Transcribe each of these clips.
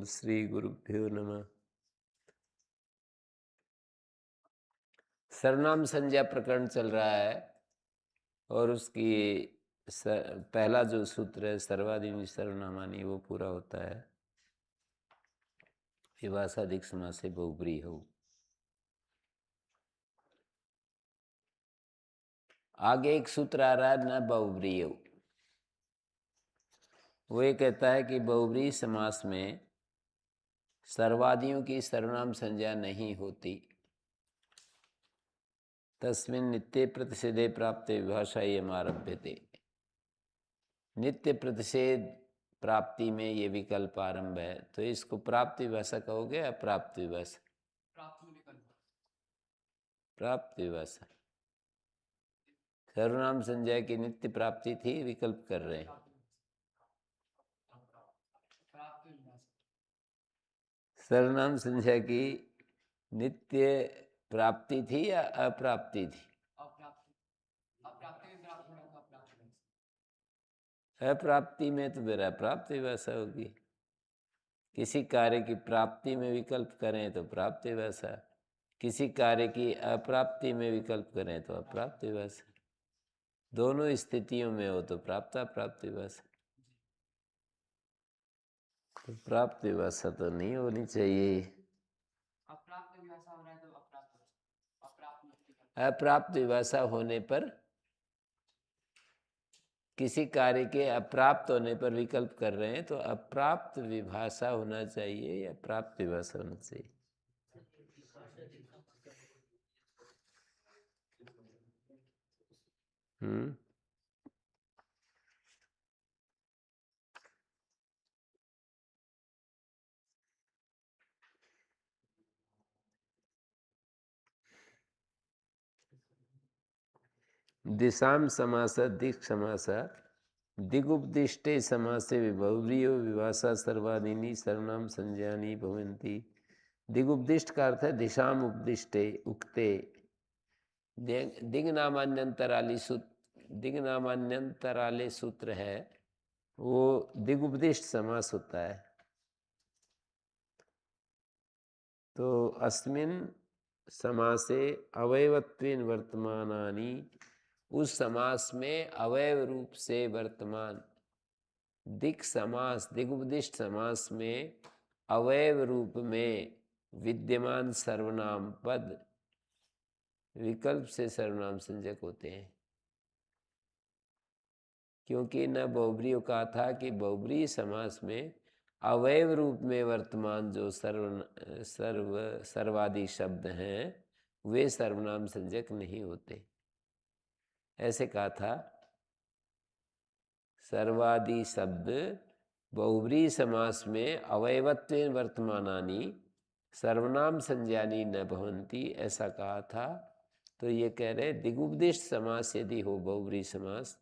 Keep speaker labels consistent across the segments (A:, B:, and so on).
A: श्री गुरुभ्यो नमः। सर्वनाम संज्ञा प्रकरण चल रहा है और उसकी पहला जो सूत्र है सर्वादीनि सर्वनामानि वो पूरा होता है। विभाषादिक समास से बहुब्रीहि। आगे एक सूत्र आ रहा है न बहुब्रीहि। वो ये कहता है कि बहुब्रीहि समास में सर्वादियों की सर्वनाम संज्ञा नहीं होती। तस्मिन् नित्ये प्रतिषेधे प्राप्ते विभाषायाम् आरभ्यते। नित्य प्रतिषेध प्राप्ति में ये विकल्प आरंभ है, तो इसको प्राप्त विभाषा कहोगे या प्राप्त विभाषा? प्राप्त विभाषा। सर्वनाम संज्ञा की नित्य प्राप्ति थी, विकल्प कर रहे हैं। सर्वनाम संज्ञा की नित्य प्राप्ति थी या अप्राप्ति थी? अप्राप्ति में तो मेरा प्राप्त विभाषा होगी। किसी कार्य की प्राप्ति में विकल्प करें तो प्राप्त विभाषा, किसी कार्य की अप्राप्ति में विकल्प करें तो अप्राप्त विभाषा। दोनों स्थितियों में हो तो प्राप्त अप्राप्त विभाषा। तो प्राप्त विभाषा तो नहीं होनी चाहिए। अप्राप्त विभाषा होने पर, किसी कार्य के अप्राप्त होने पर विकल्प कर रहे हैं तो अप्राप्त विभाषा होना चाहिए या प्राप्त विभाषा होना चाहिए? दिशाम समास दिक् समास दिगुपदिष्टे समासे बहुब्रीहि विभाषा सर्वादीनि सर्वनाम संज्ञानि भवन्ति। दिगुपदिष्ट का अर्थ है दिशाम उपदिष्टे उक्ते। दिग्नामान्यंतराले सूत्र है, वो दिगुपदिष्ट समास होता है। तो अस्मिन् समासे अवयवत्वेन वर्तमानानि, उस समास में अवयव रूप से वर्तमान दिक् समास, दिगुपदिष्ट समास में अवयव रूप में विद्यमान सर्वनाम पद विकल्प से सर्वनाम संज्ञक होते हैं। क्योंकि न बहुब्रीहि कहा था कि बहुब्रीहि समास में अवयव रूप में वर्तमान जो सर्वादि शब्द हैं वे सर्वनाम संज्ञक नहीं होते। ऐसे कहा था, सर्वादि शब्द बहुब्रीहि समास में अवयवत्वेन वर्तमानानि सर्वनाम संज्ञानि न भवन्ति, ऐसा कहा था। तो ये कह रहे दिगुपदिष्ट समास यदि हो बहुब्रीहि समास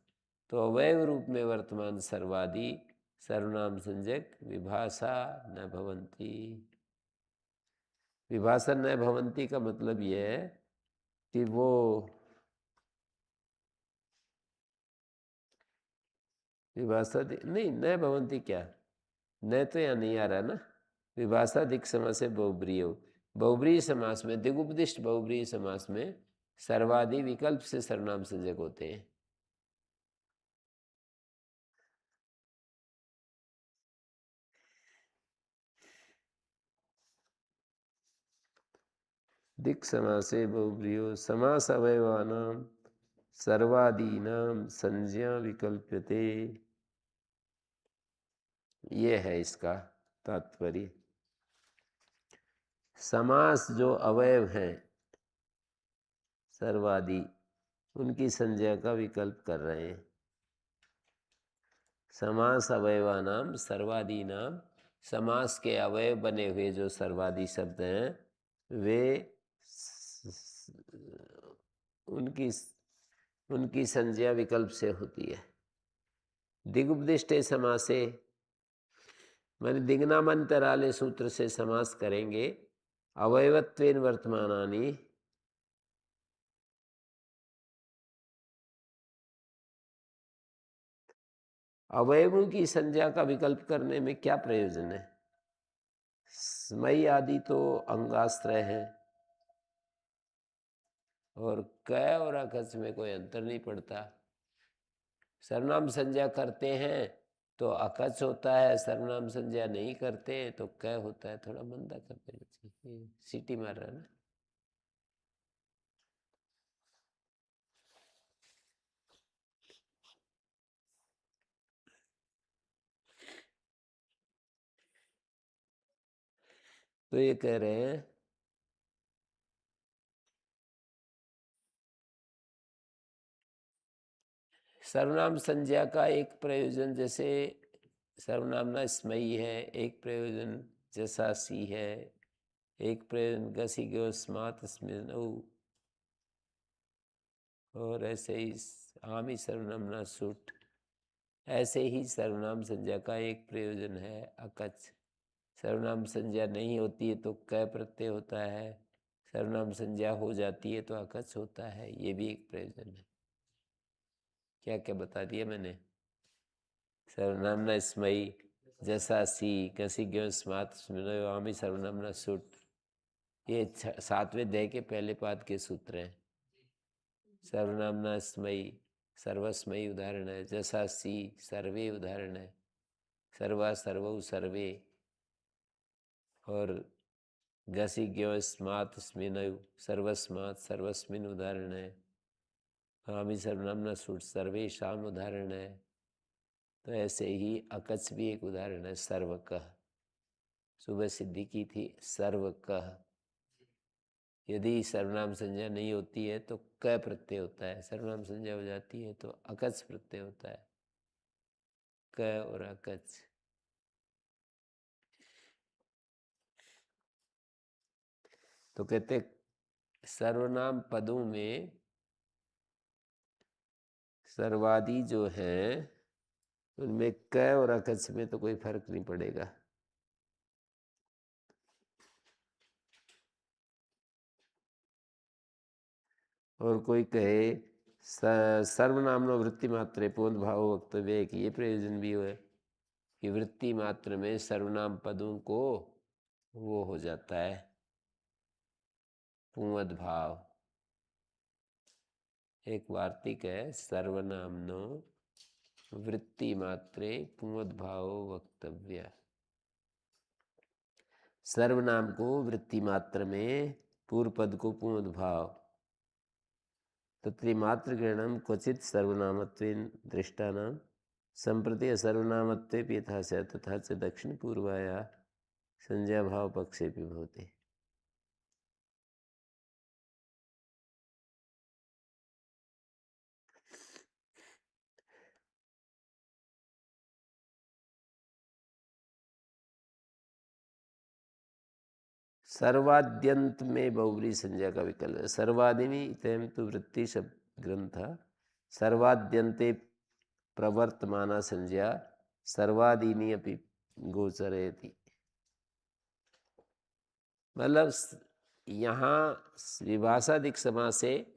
A: तो अवयव रूप में वर्तमान सर्वादि सर्वनाम संज्ञक विभाषा न भवन्ति। विभाषा न भवन्ति का मतलब यह है कि वो विभाषा नहीं, न भवन्ति क्या, न तो यहाँ नहीं आ रहा ना। विभाषा दिक् समास से बहुब्रीहि। बहुब्रीहि समास में, दिगुपदिष्ट बहुब्रीहि समास में सर्वादि विकल्प से सर्वनाम संज्ञक होते हैं। दिक् समासे बहुब्रीहि समास अवयवानां सर्वादीनां संज्ञा विकल्प्यते। ये है इसका तात्पर्य। समास जो अवयव हैं सर्वादि, उनकी संज्ञा का विकल्प कर रहे हैं। समास अवयवानाम सर्वादीनां, समास के अवयव बने हुए जो सर्वादि शब्द हैं वे उनकी संज्ञा विकल्प से होती है। दिगुपदिष्टे समासे माने दिग्नामांतराले सूत्र से समास करेंगे। अवयवत्वेन वर्तमानानि, अवयवों की संज्ञा का विकल्प करने में क्या प्रयोजन है? स्मयी आदि तो अंगाश्रय हैं, और क और अकच में कोई अंतर नहीं पड़ता। सर्वनाम संज्ञा करते हैं तो अकच होता है, सर्वनाम संज्ञा नहीं करते हैं तो क होता है। थोड़ा मंदा कर दे, सीटी मार रहा है ना। तो ये कह रहे हैं सर्वनाम संज्ञा का एक प्रयोजन, जैसे सर्वनाम ना स्मयी है, एक प्रयोजन जैसा सी है, एक प्रयोजन गसी गो स्मात स्मिनौ, और ऐसे ही आमी सर्वनाम ना सुट। ऐसे ही सर्वनाम संज्ञा का एक प्रयोजन है अकच। सर्वनाम संज्ञा नहीं होती है तो क प्रत्यय होता है, सर्वनाम संज्ञा हो जाती है तो अकच होता है। ये भी एक प्रयोजन है। क्या क्या बता दिया मैंने? सर्वनाम न स्मयी जैसा सी कसी ग्यो स्मात आमी सर्वनाम न सुट। ये 7वें अध्याय के पहले पाद के सूत्र हैं। सर्वनाम न स्मयी सर्वस्मयी उदाहरण है, जैसा सी सर्वे उदाहरण है, सर्वा सर्वौ सर्वे, और गसी ग्यो स्मात स्मिनयु सर्वस्मात सर्वस्मिन उदाहरण है। आमी सर्वनाम न सुट सर्वेशाम उदाहरण है। तो ऐसे ही अकच भी एक उदाहरण है, सर्वकः। सुबह सिद्धि की थी सर्वकः। यदि सर्वनाम संज्ञा नहीं होती है तो क प्रत्यय होता है, सर्वनाम संज्ञा हो जाती है तो अकच प्रत्यय होता है। क और अकच। तो कहते सर्वनाम पदों में सर्वादि जो हैं उनमें क और अकच में तो कोई फर्क नहीं पड़ेगा। और कोई कहे सर्वनामनो वृत्ति मात्रे पूर्ण भाव वक्तव्य, कि ये प्रयोजन भी है कि वृत्ति मात्र में सर्वनाम पदों को वो हो जाता है पुंवद भाव। एक वार्तिक है, सर्वनामनो वृत्ति मात्रे पुंवद भाव वक्तव्य। सर्वनाम को वृत्ति मात्र में पूर्व पद को पुंवद भाव, तत्रिमात्र ग्रहणम क्वचित सर्वनामत्वेन दृष्टानाम संप्रति असर्वनामत्वे यथा च तथा च दक्षिण पूर्वाया संज्ञा भाव पक्षे भी भवते। सर्वाद्यंत में बहुब्री संज्ञा का विकल्प है। सर्वादिनी तयम तो वृत्ति शब्द ग्रंथ, सर्वाद्यंते प्रवर्तमाना संज्ञा सर्वादीनी अपि गोचरयति। मतलब यहाँ विभाषादिक समास से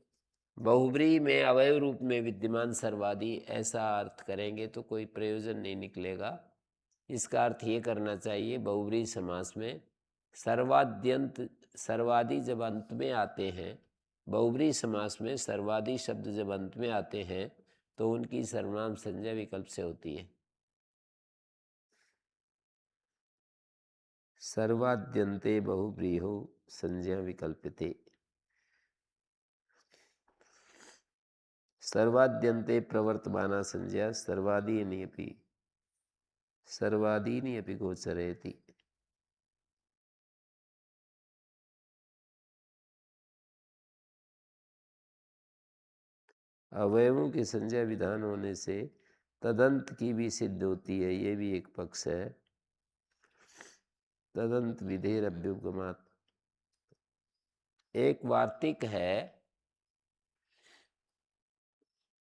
A: बहुब्री में अवयव रूप में विद्यमान सर्वादि ऐसा अर्थ करेंगे तो कोई प्रयोजन नहीं निकलेगा। इसका अर्थ ये करना चाहिए, बहुब्री समास में सर्वाद्यंत सर्वादि जब अंत में आते हैं, बहुब्री समास में सर्वादि शब्द जब अंत में आते हैं तो उनकी सर्वनाम संज्ञा विकल्प से होती है। सर्वाद्यंते बहुब्रीहो संज्ञा विकल्पते। सर्वाद्यंते प्रवर्तमाना संज्ञा सर्वादीनि अपि गोचरयति। अवयवों की संज्ञा विधान होने से तदंत की भी सिद्ध होती है, ये भी एक पक्ष है। तदंत विधेर अभ्युपगमात्। एक वार्तिक है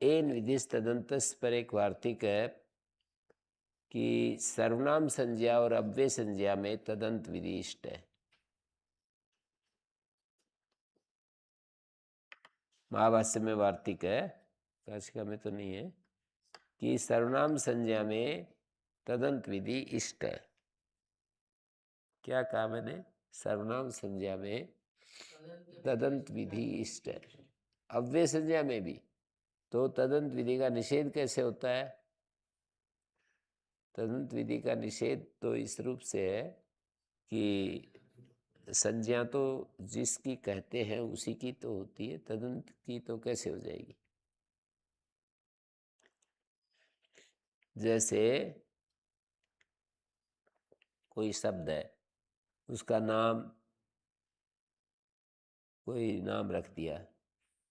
A: एन विधिस तदंतस पर, एक वार्तिक है कि सर्वनाम संज्ञा और अव्यय संज्ञा में तदंत विधिष्ट है। महाभाष्य में वार्तिक है, काशिका में तो नहीं है, कि सर्वनाम संज्ञा में तदंत विधि इष्ट है। क्या कहा मैंने? सर्वनाम संज्ञा में तदंत विधि इष्ट है। अव्यय संज्ञा में भी तो तदंत विधि का निषेध कैसे होता है? तदंत विधि का निषेध तो इस रूप से है कि संज्ञा तो जिसकी कहते हैं उसी की तो होती है, तदंत की तो कैसे हो जाएगी? जैसे कोई शब्द है, उसका नाम, कोई नाम रख दिया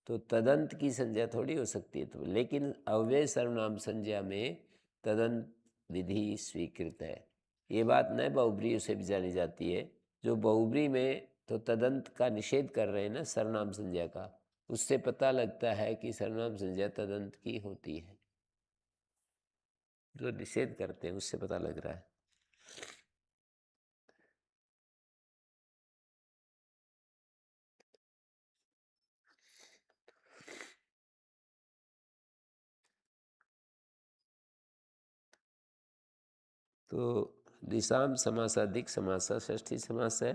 A: तो तदंत की संज्ञा थोड़ी हो सकती है। तो लेकिन अव्यय सर्वनाम संज्ञा में तदंत विधि स्वीकृत है। ये बात नए बहुब्री से भी जानी जाती है। जो बहुब्री में तो तदंत का निषेध कर रहे हैं ना सर्वनाम संज्ञा का, उससे पता लगता है कि सर्वनाम संज्ञा तदंत की होती है। जो निषेध करते हैं उससे पता लग रहा है। तो दिशाम समासाधिक समासा षष्ठी समास है।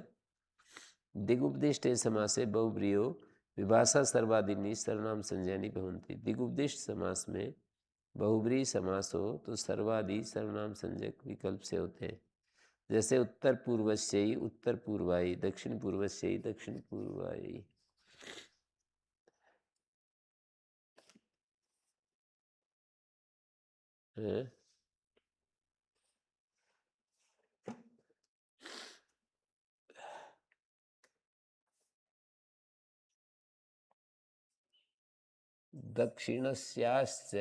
A: दिगुपदिष्टे समासे बहुब्रियो विभाषा सर्वादिनी सर्वनाम संज्ञानी भवन्ति। दिगुपदिष्ट समास में बहुब्री समास हो तो सर्वादि सर्वनाम संज्ञक विकल्प से होते हैं। जैसे उत्तर पूर्वस्यई उत्तर पूर्वाई, दक्षिण पूर्वस्यई दक्षिण पूर्वाई। दक्षिणस्याश्च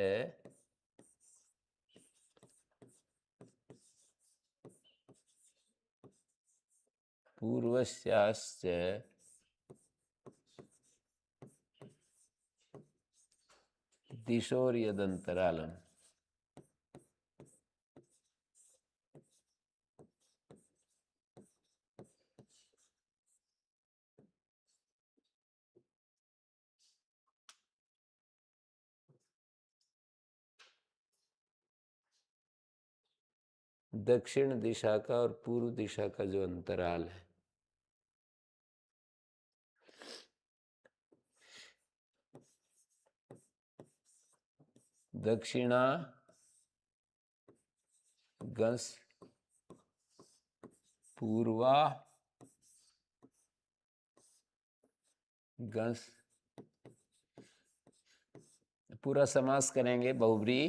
A: पूर्वस्याश्च दिशोर्यदंतरालम। दक्षिण दिशा का और पूर्व दिशा का जो अंतराल है, दक्षिणा गस पूर्वा गस, पूरा समास करेंगे बहुब्री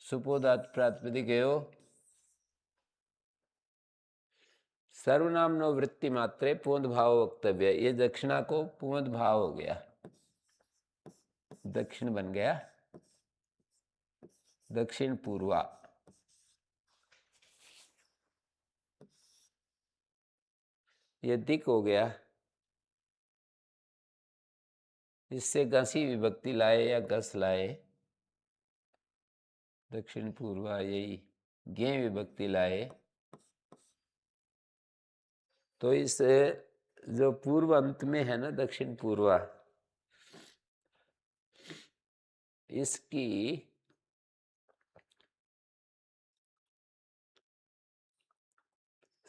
A: सुपोदात प्रातिपदिक सर्वनाम नो वृत्ति मात्रे पूर्ण भाव वक्तव्य। ये दक्षिणा को पूर्ण भाव हो गया, दक्षिण बन गया, दक्षिण पूर्वा। ये दिक हो गया, इससे गसी विभक्ति लाए या गस लाए, दक्षिण पूर्वा, यही गे विभक्ति लाए तो इस जो पूर्व अंत में है ना दक्षिण पूर्वा, इसकी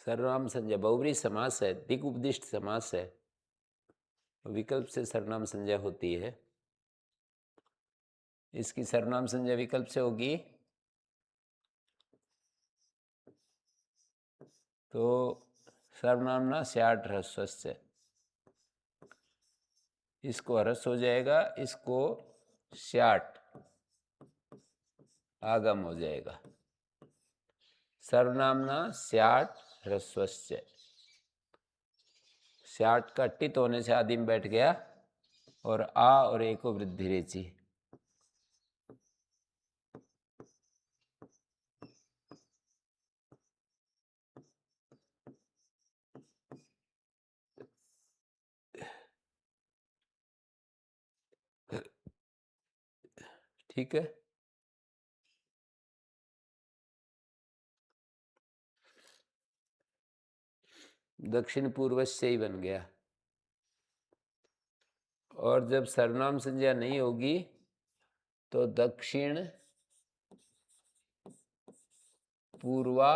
A: सर्वनाम संज्ञा बहुब्री समास है, दिक उपदिष्ट समास है, विकल्प से सर्वनाम संज्ञा होती है। इसकी सर्वनाम संज्ञा विकल्प से होगी तो सर्वनाम ना स्याट ह्रस्व से, इसको ह्रस्व हो जाएगा, इसको स्याट आगम हो जाएगा। सर्वनामना स्याट ह्रस्वस्य, स्याट का टित होने से आदिम बैठ गया और आ और ए को वृद्धि रेची। ठीक है, दक्षिण पूर्व से ही बन गया। और जब सर्वनाम संज्ञा नहीं होगी तो दक्षिण पूर्वा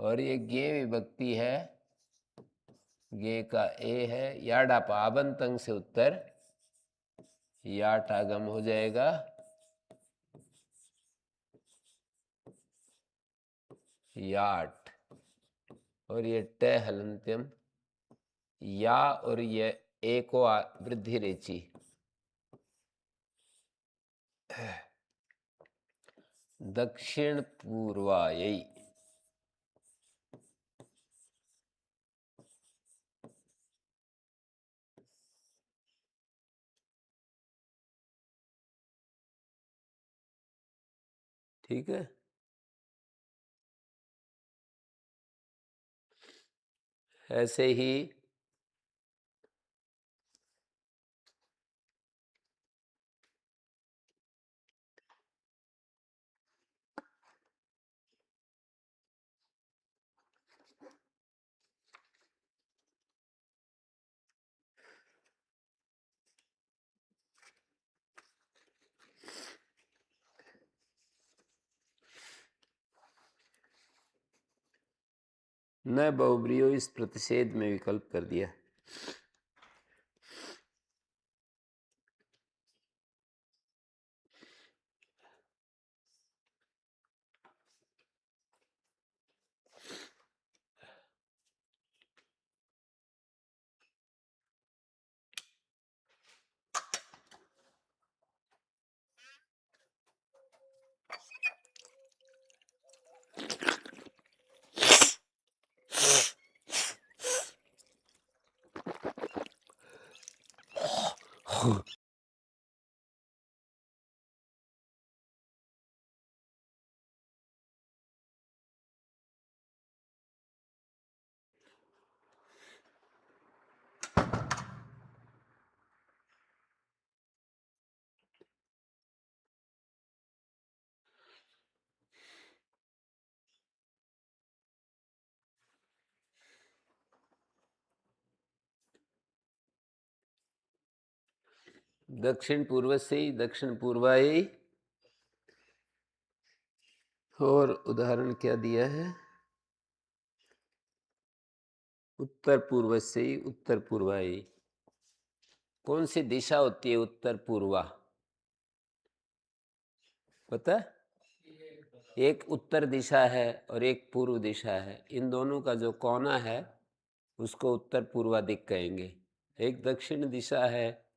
A: और ये गे विभक्ति है, गे का ए है, याडा पाबंतंग से उत्तर याट आगम हो जाएगा, याट। और ये ट हलंत्यम या, और ये ए को वृद्धि रेची, दक्षिण पूर्वायै। ठीक है, ऐसे ही न बहुब्रियो इस प्रतिषेध में विकल्प कर दिया। दक्षिण पूर्व से ही, दक्षिण पूर्वाई। और उदाहरण क्या दिया है? उत्तर पूर्व से ही, उत्तर पूर्वाई। कौन सी दिशा होती है उत्तर पूर्वा? पता है? एक उत्तर दिशा है और एक पूर्व दिशा है, इन दोनों का जो कोना है उसको उत्तर पूर्वा दिक् कहेंगे। एक दक्षिण दिशा है,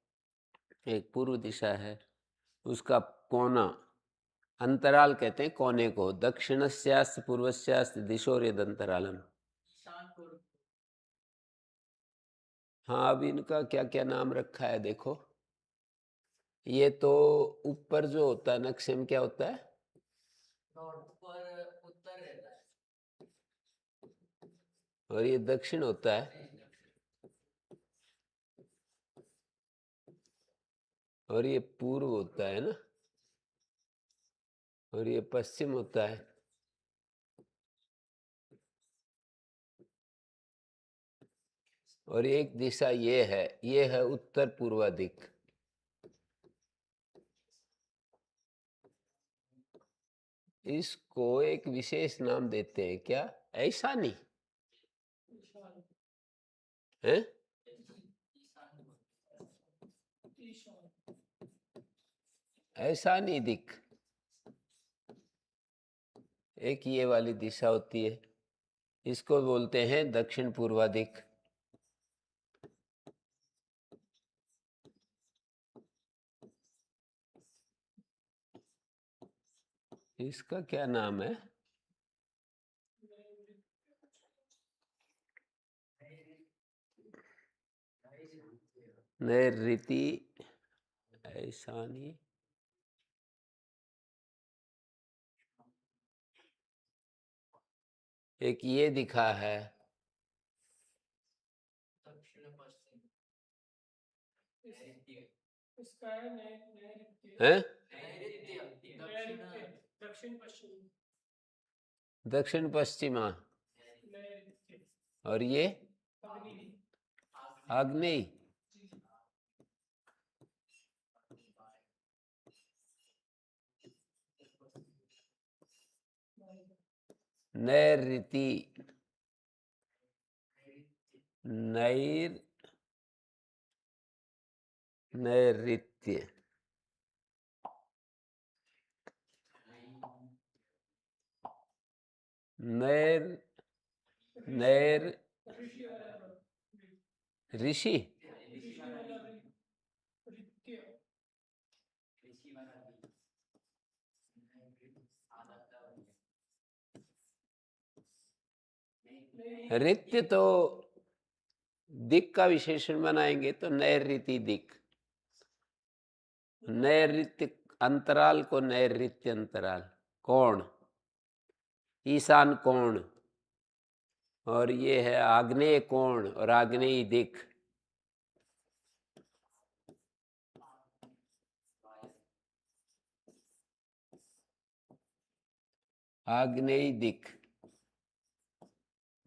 A: एक पूर्व दिशा है, उसका कोना, अंतराल कहते हैं कोने को। दक्षिणस्यास्त पूर्वस्यास्त दिशोर यद अंतरालम। हाँ, अब इनका क्या क्या नाम रखा है देखो। ये तो ऊपर जो होता है नक्शे में क्या होता है? उत्तर रहता है। और ये दक्षिण होता है, और ये पूर्व होता है ना, और ये पश्चिम होता है। और एक दिशा ये है उत्तर पूर्वा दिक्। इसको एक विशेष नाम देते हैं, क्या? ऐसा नहीं है, ऐसा नहीं दिक्। एक ये वाली दिशा होती है, इसको बोलते हैं दक्षिण पूर्वा दिक्। इसका क्या नाम है? नैऋति, ऐसा नहीं, एक ये दिखा है हैं? दक्षिण पश्चिमा। और ये आग्नेय। नैरिति, नैर, नैरित्य, नैर, नैर, ऋषि, रित्य तो दिक का विशेषण बनाएंगे तो नैऋति दिक, नैऋत्य अंतराल को नैऋत्य अंतराल, कोण, ईशान कोण, और ये है आग्नेय कोण और आग्नेय दिक। आग्नेय दिक,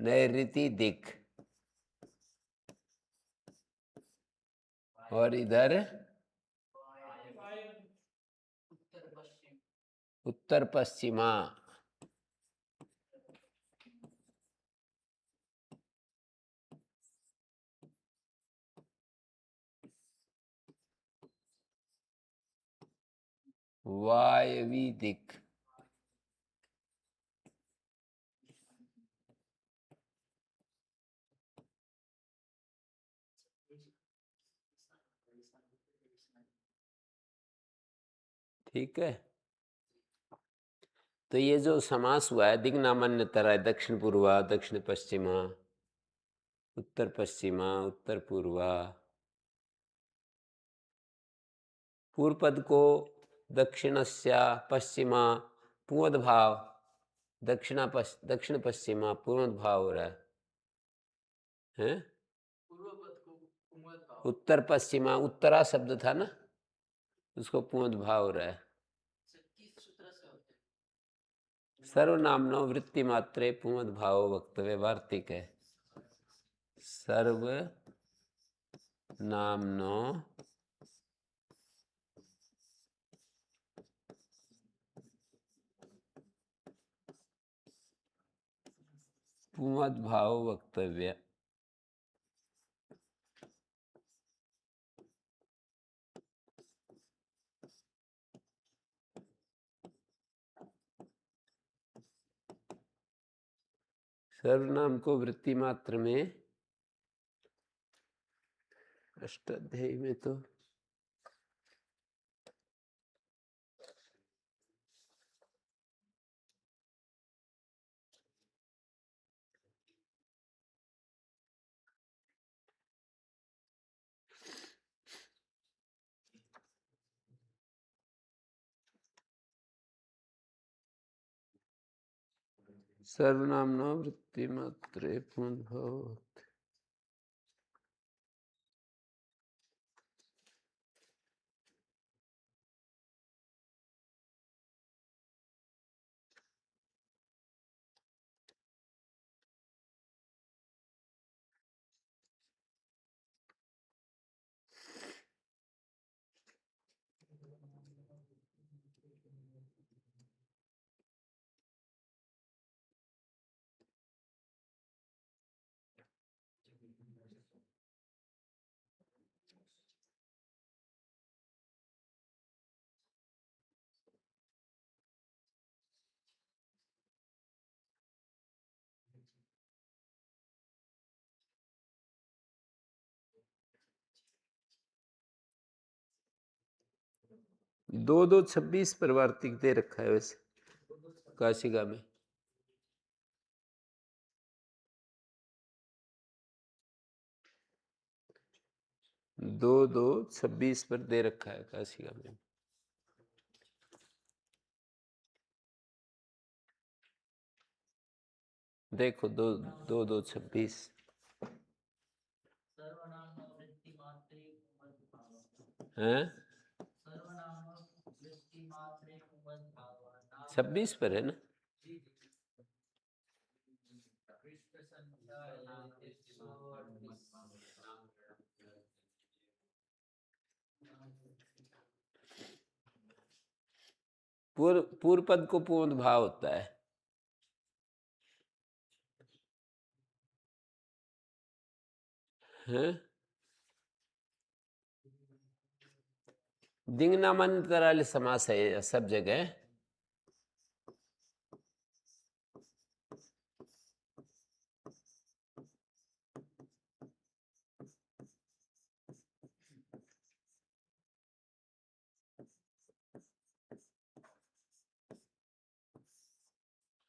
A: नैऋति दिक, और इधर उत्तर पश्चिमा, वायवी दिक। ठीक है, तो ये जो समास हुआ है दिग्नामन्यतर है, दक्षिण पूर्वा, दक्षिण पश्चिमा, उत्तर पश्चिमा, उत्तर पूर्वा। पूर्व पद को दक्षिणस्य पश्चिमा पूर्व भाव, दक्षिण पश्चिमा पूर्व भाव हो रहा है? उत्तर पश्चिमा, उत्तरा शब्द था ना, उसको पूर्व भाव हो रहा है। सर्वनामनो वृत्ति मात्रे पूर्व भाव वक्तव्य वार्तिक है। सर्व नामनो पूर्व भाव वक्तव्य। सर्वनाम को वृत्ति मात्र में अष्टाध्यायी में तो सर्वनामनो वृत्ति मात्रे पूर्ण भाव। दो दो 26 पर वार्तिक दे रखा है वैसे काशिका में। दो दो 26 पर दे रखा है काशिका में। देखो दो दो दो 26 हैं, 26 पर है ना। पूर्व पद को पूर्ण भाव होता है। हैं? दिंगनामंतराल समास है सब जगह।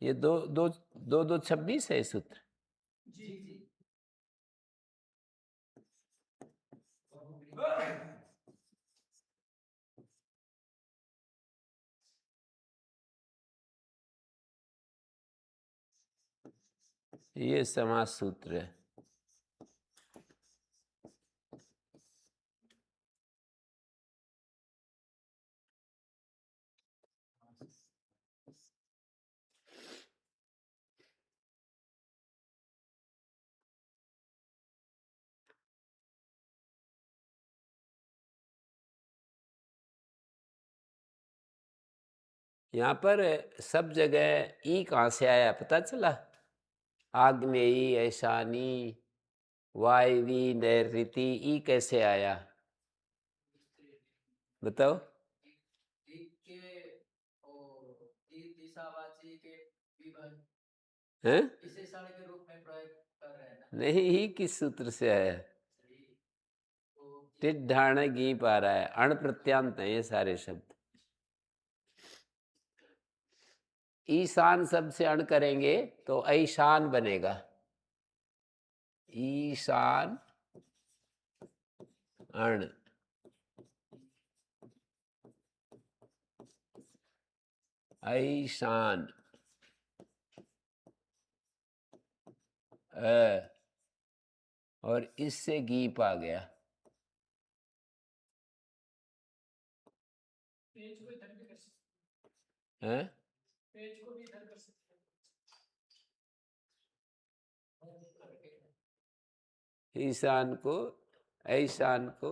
A: ये 2 2 2 2 26 है सूत्र।
B: जी जी।
A: ये समास सूत्र है। यहाँ पर सब जगह ई कहाँ से आया पता चला? आग्नेयी, ऐशानी, वायवी, नैऋति, ई कैसे आया बताओ? हैं?
B: विशेषण के रूप में प्रयोग कर रहे हैं ना?
A: नहीं, ही किस सूत्र से आया? टिट ढाण गीप आ रहा है, अण प्रत्यांत है ये सारे शब्द। ईशान शब्द से अण करेंगे तो ऐशान बनेगा। ईशान अण, ऐशान और इससे गीप आ गया।
B: पेज को इधर भी कर सकते
A: हैं?
B: पेज को भी इधर कर सकते
A: ईशान को, ऐशान को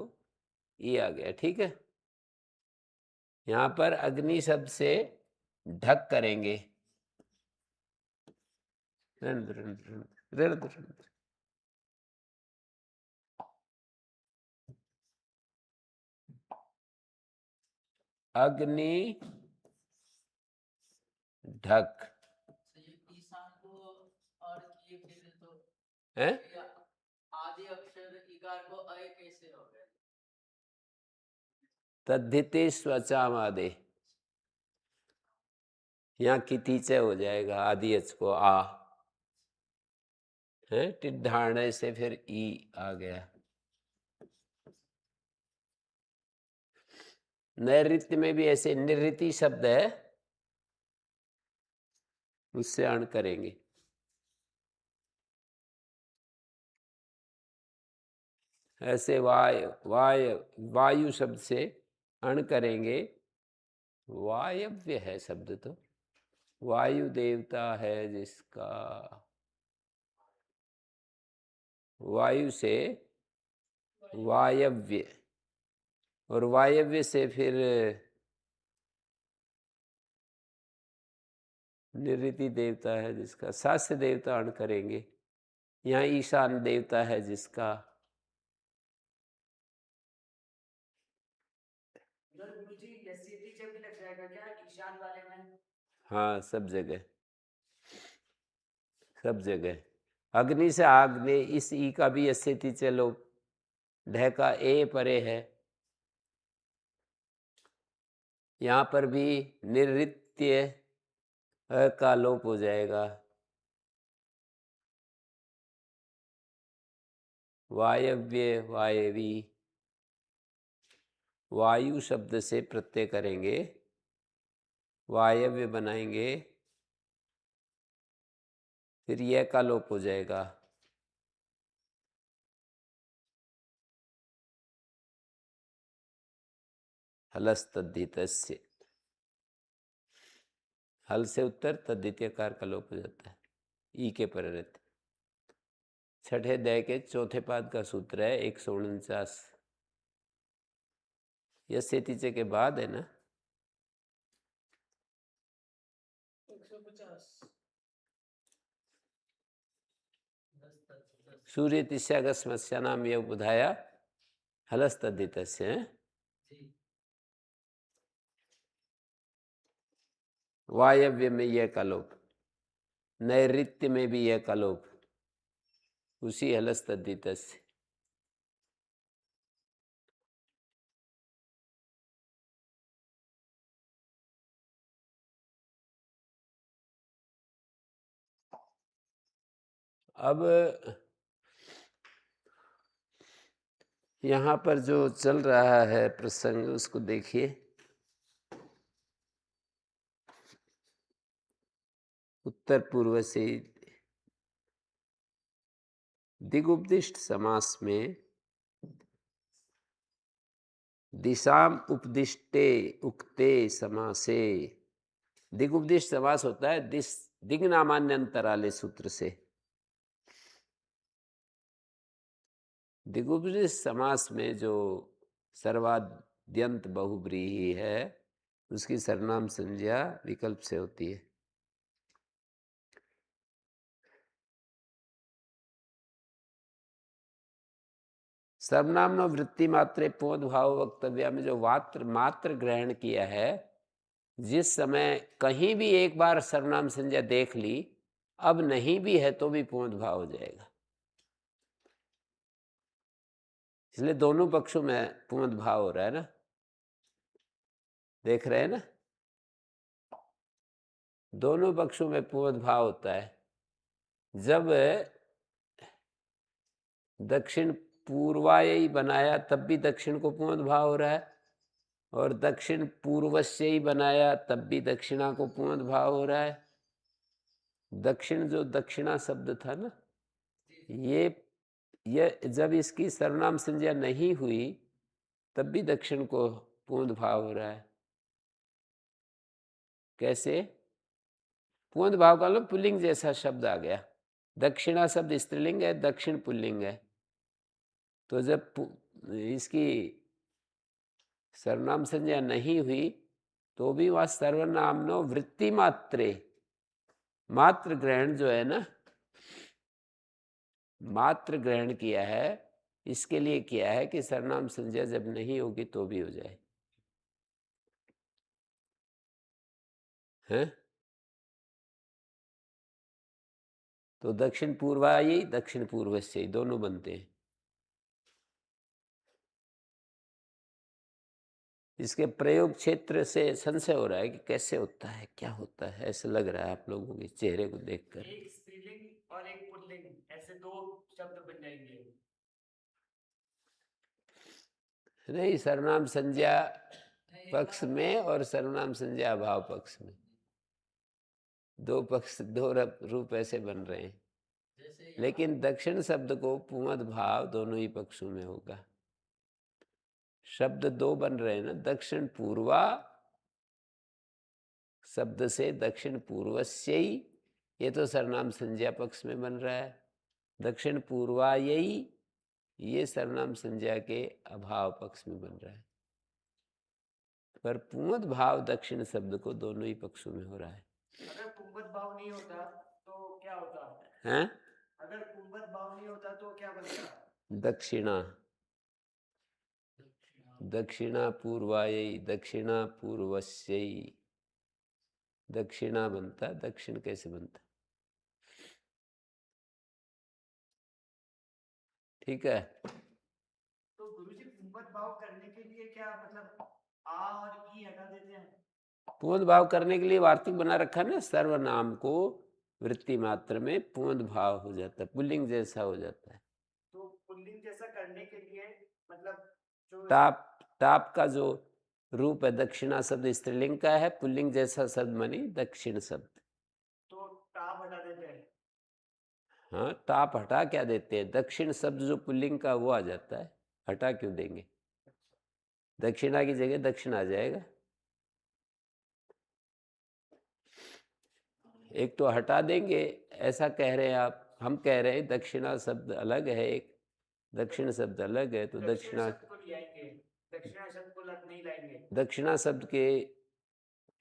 A: ये आ गया। ठीक है। यहाँ पर अग्नि शब्द से ढक करेंगे। अग्नि ढक
B: ईशान को और किए फिर तो
A: है।
B: आदि अक्षर इकार को अय कैसे हो गए?
A: तद्धिते स्वचामादे, यहाँ कितीचे हो जाएगा आदि अच को आ है। टिड्ढाणे से फिर ई आ गया। नैऋत्य में भी ऐसे निऋति शब्द है, उससे अण करेंगे। ऐसे वायु शब्द से अण करेंगे। वायव्य है शब्द तो, वायु देवता है जिसका, वायु से वायव्य, और वायव्य से फिर निऋति देवता है जिसका, शास्य देवता अण करेंगे। यहाँ ईशान देवता है जिसका।
B: गुरुजी यस्यति जब भी लग जाएगा क्या ईशान वाले में?
A: हाँ, सब जगह, सब जगह। अग्नि से आग्ने, इस ई का भी अस्थिति चलो, ढका ए परे है। यहाँ पर भी निऋत्य का लोप हो जाएगा। वायव्य, वायवी, वायु शब्द से प्रत्यय करेंगे, वायव्य बनाएंगे, फिर यह का लोप हो जाएगा। हलस्तद्धितस्य, हल से उत्तर, तद्धितयकार का लोप हो जाता है, ई के पर रहते। छठे अध्याय के चौथे पाद का सूत्र है 149। यस्य तीचे के बाद है ना?
B: 150
A: सूर्यतिस्यागस्मस्यानाम यह बुधाया हलस्तद्धितस्य। वायव्य में यह कलोप, नैऋत्य में भी यह कलोप, उसी हलस्तद्धितस्य। अब यहाँ पर जो चल रहा है प्रसंग उसको देखिए। उत्तर पूर्व से दिगुपदिष्ट समास में दिशाम उपदिष्टे उक्ते समासे, दिगुपदिष्ट समास होता है दिग्नामान्यंतराले सूत्र से। दिगुपदिष्ट समास में जो सर्वाद्यंत बहुब्रीहि है उसकी सर्वनाम संज्ञा विकल्प से होती है। सर्वनाम न वृत्ति मात्रे पोध भाव वक्तव्य में जो मात्र ग्रहण किया है, जिस समय कहीं भी एक बार सर्वनाम संज्ञा देख ली, अब नहीं भी है तो भी पोध भाव हो जाएगा। इसलिए दोनों पक्षों में पोध भाव हो रहा है ना, देख रहे हैं ना, दोनों पक्षों में पोध भाव होता है। जब दक्षिण पूर्वायी बनाया तब भी दक्षिण को पोध भाव हो रहा है, और दक्षिण पूर्वस्य ही बनाया तब भी दक्षिणा को पोध भाव हो रहा है। दक्षिण जो दक्षिणा शब्द था ना, ये जब इसकी सर्वनाम संज्ञा नहीं हुई तब भी दक्षिण को पोध भाव हो रहा है। कैसे? पोध भाव का लो पुल्लिंग जैसा शब्द आ गया। दक्षिणा शब्द स्त्रीलिंग है, दक्षिण पुल्लिंग है, तो जब इसकी सर्वनाम संज्ञा नहीं हुई तो भी वह सर्वनामनो वृत्ति मात्रे, मात्र ग्रहण जो है ना, मात्र ग्रहण किया है, इसके लिए किया है कि सर्वनाम संज्ञा जब नहीं होगी तो भी हो जाए। हैं? तो दक्षिण पूर्वायी दक्षिण पूर्वस्य दोनों बनते हैं। इसके प्रयोग क्षेत्र से संशय हो रहा है कि कैसे होता है, क्या होता है, ऐसा लग रहा है आप लोगों के चेहरे को देखकर।
B: एक स्त्रीलिंग और एक पुल्लिंग, ऐसे दो शब्द बन जाएंगे।
A: नहीं, सर्वनाम संज्ञा पक्ष में और सर्वनाम संज्ञा अभाव पक्ष में दो पक्ष, दो रूप ऐसे बन रहे हैं। लेकिन दक्षिण शब्द को पुमद भाव दोनों ही पक्षों में होगा। शब्द दो बन रहे हैं ना, दक्षिण पूर्वा शब्द से दक्षिण पूर्वस्य ही, ये तो सर्वनाम संज्ञा पक्ष में बन रहा है। दक्षिण पूर्वायी ये सर्वनाम संज्ञा के अभाव पक्ष में बन रहा है, पर पुमद भाव दक्षिण शब्द को दोनों ही पक्षों में हो रहा है।
B: अगर कुंभत भाव नहीं होता तो क्या होता
A: हैं?
B: अगर कुंभत भाव नहीं होता तो क्या बनता?
A: दक्षिणा, दक्षिणा पूर्वायी दक्षिणा पूर्वस्यै, दक्षिणा बनता, दक्षिण कैसे बनता? ठीक है।
B: तो गुरुजी कुंभत भाव करने के लिए क्या मतलब आ और ई हटा देते हैं?
A: पूर्ण भाव करने के लिए वार्तिक बना रखा है ना, सर्वनाम को वृत्ति मात्र में पूर्ण भाव हो जाता है, पुल्लिंग जैसा हो जाता है।
B: तो पुल्लिंग जैसा करने के लिए मतलब जो
A: टाप का जो रूप है दक्षिणा शब्द स्त्रीलिंग का है, पुल्लिंग जैसा शब्द मानी दक्षिण शब्द।
B: तो टाप हटा देते हैं।
A: हाँ, टाप हटा क्या देते हैं? दक्षिण शब्द जो पुल्लिंग का वो आ जाता है, हटा क्यों देंगे? दक्षिणा की जगह दक्षिण आ जाएगा। एक तो हटा देंगे ऐसा कह रहे हैं आप, हम कह रहे हैं दक्षिणा शब्द अलग है, एक दक्षिण शब्द अलग है, तो दक्षिणा
B: दक्षिणा शब्द को नहीं लाएंगे।
A: दक्षिणा शब्द के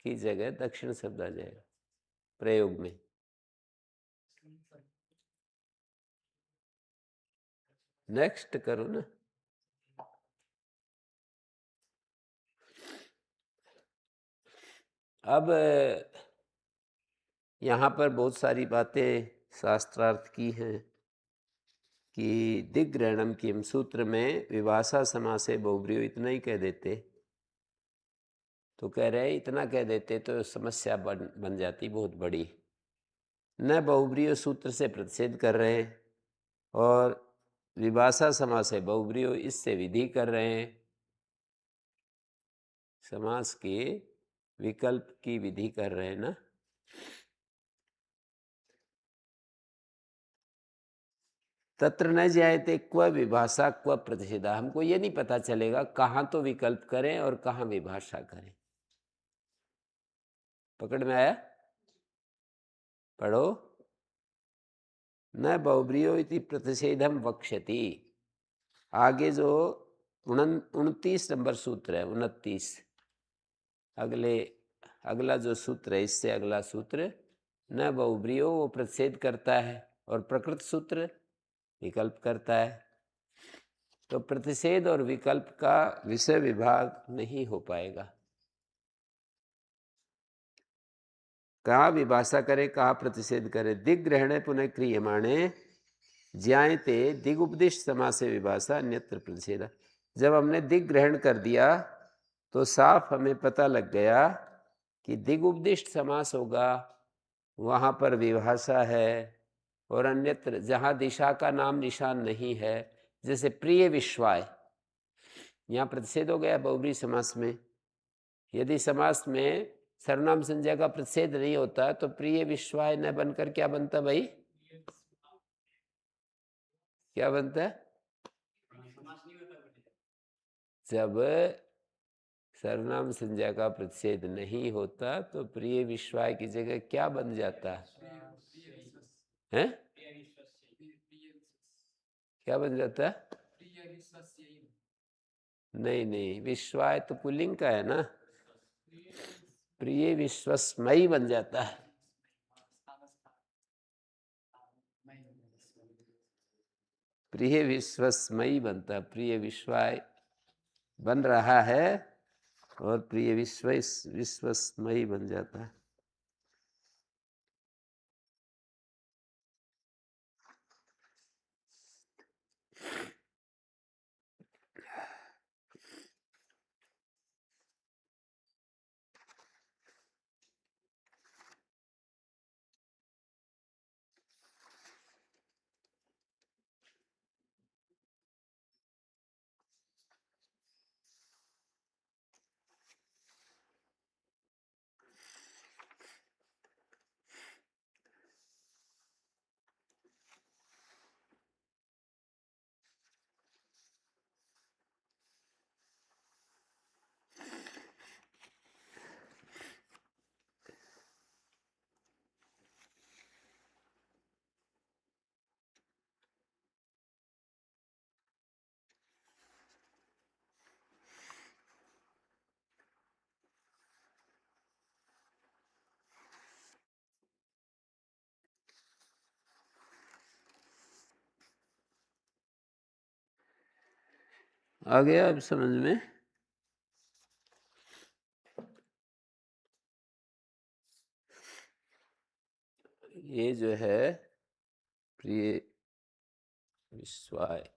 A: की जगह दक्षिण शब्द आ जाएगा प्रयोग में। नेक्स्ट करो ना। अब यहाँ पर बहुत सारी बातें शास्त्रार्थ की हैं कि दिग्ग्रहणम की हम सूत्र में विभाषा समासे बहुब्रीयो इतना ही कह देते, तो कह रहे हैं इतना कह देते तो समस्या बन जाती बहुत बड़ी। न बहुब्रीयो सूत्र से प्रतिषेध कर रहे हैं और विभाषा समास है बहुब्रीयो इससे विधि कर रहे हैं, समास के विकल्प की विधि कर रहे हैं ना। तत्र न जायते क्व विभाषा क्व प्रतिषेधा, हमको ये नहीं पता चलेगा कहाँ तो विकल्प करें और कहाँ विभाषा करें। पकड़ में आया? पढ़ो। न बहुब्रीयो इति प्रतिषेधम वक्ष्यति, आगे जो 29 नंबर सूत्र है, 29 अगला जो सूत्र है, इससे अगला सूत्र न बहुब्रीयो वो प्रतिषेध करता है और प्रकृत सूत्र विकल्प करता है। तो प्रतिषेध और विकल्प का विषय विभाग नहीं हो पाएगा। कहाँ विभाषा करे कहाँ प्रतिषेध करे। दिग्ग्रहणे पुनः क्रियमाणे ज्यायते दिगुपदिष्ट समास से विभाषा अन्यत्र प्रतिषेध। जब हमने दिग्ग्रहण कर दिया तो साफ हमें पता लग गया कि दिगुपदिष्ट समास होगा, वहाँ पर विभाषा है, और अन्यत्र जहाँ दिशा का नाम निशान नहीं है, जैसे प्रिय विश्वाय, यहाँ प्रतिषेध हो गया बहुब्री समास में। यदि समास में सर्वनाम संज्ञा का प्रतिषेध नहीं होता तो प्रिय विश्वाय न बनकर क्या बनता भाई? क्या बनता है? जब सर्वनाम संज्ञा का प्रतिषेध नहीं होता तो प्रिय विश्वाय की जगह क्या बन जाता है? क्या बन जाता है? नहीं नहीं, विश्वाय तो पुल्लिंग का है ना, प्रिय विश्वस्मयी बन जाता है। प्रिय विश्वस्मयी बनता, प्रिय विश्वाय बन रहा है और प्रिय विश्वस्मयी बन जाता है। आ गया अब समझ में? ये जो है प्रिय विश्वाय,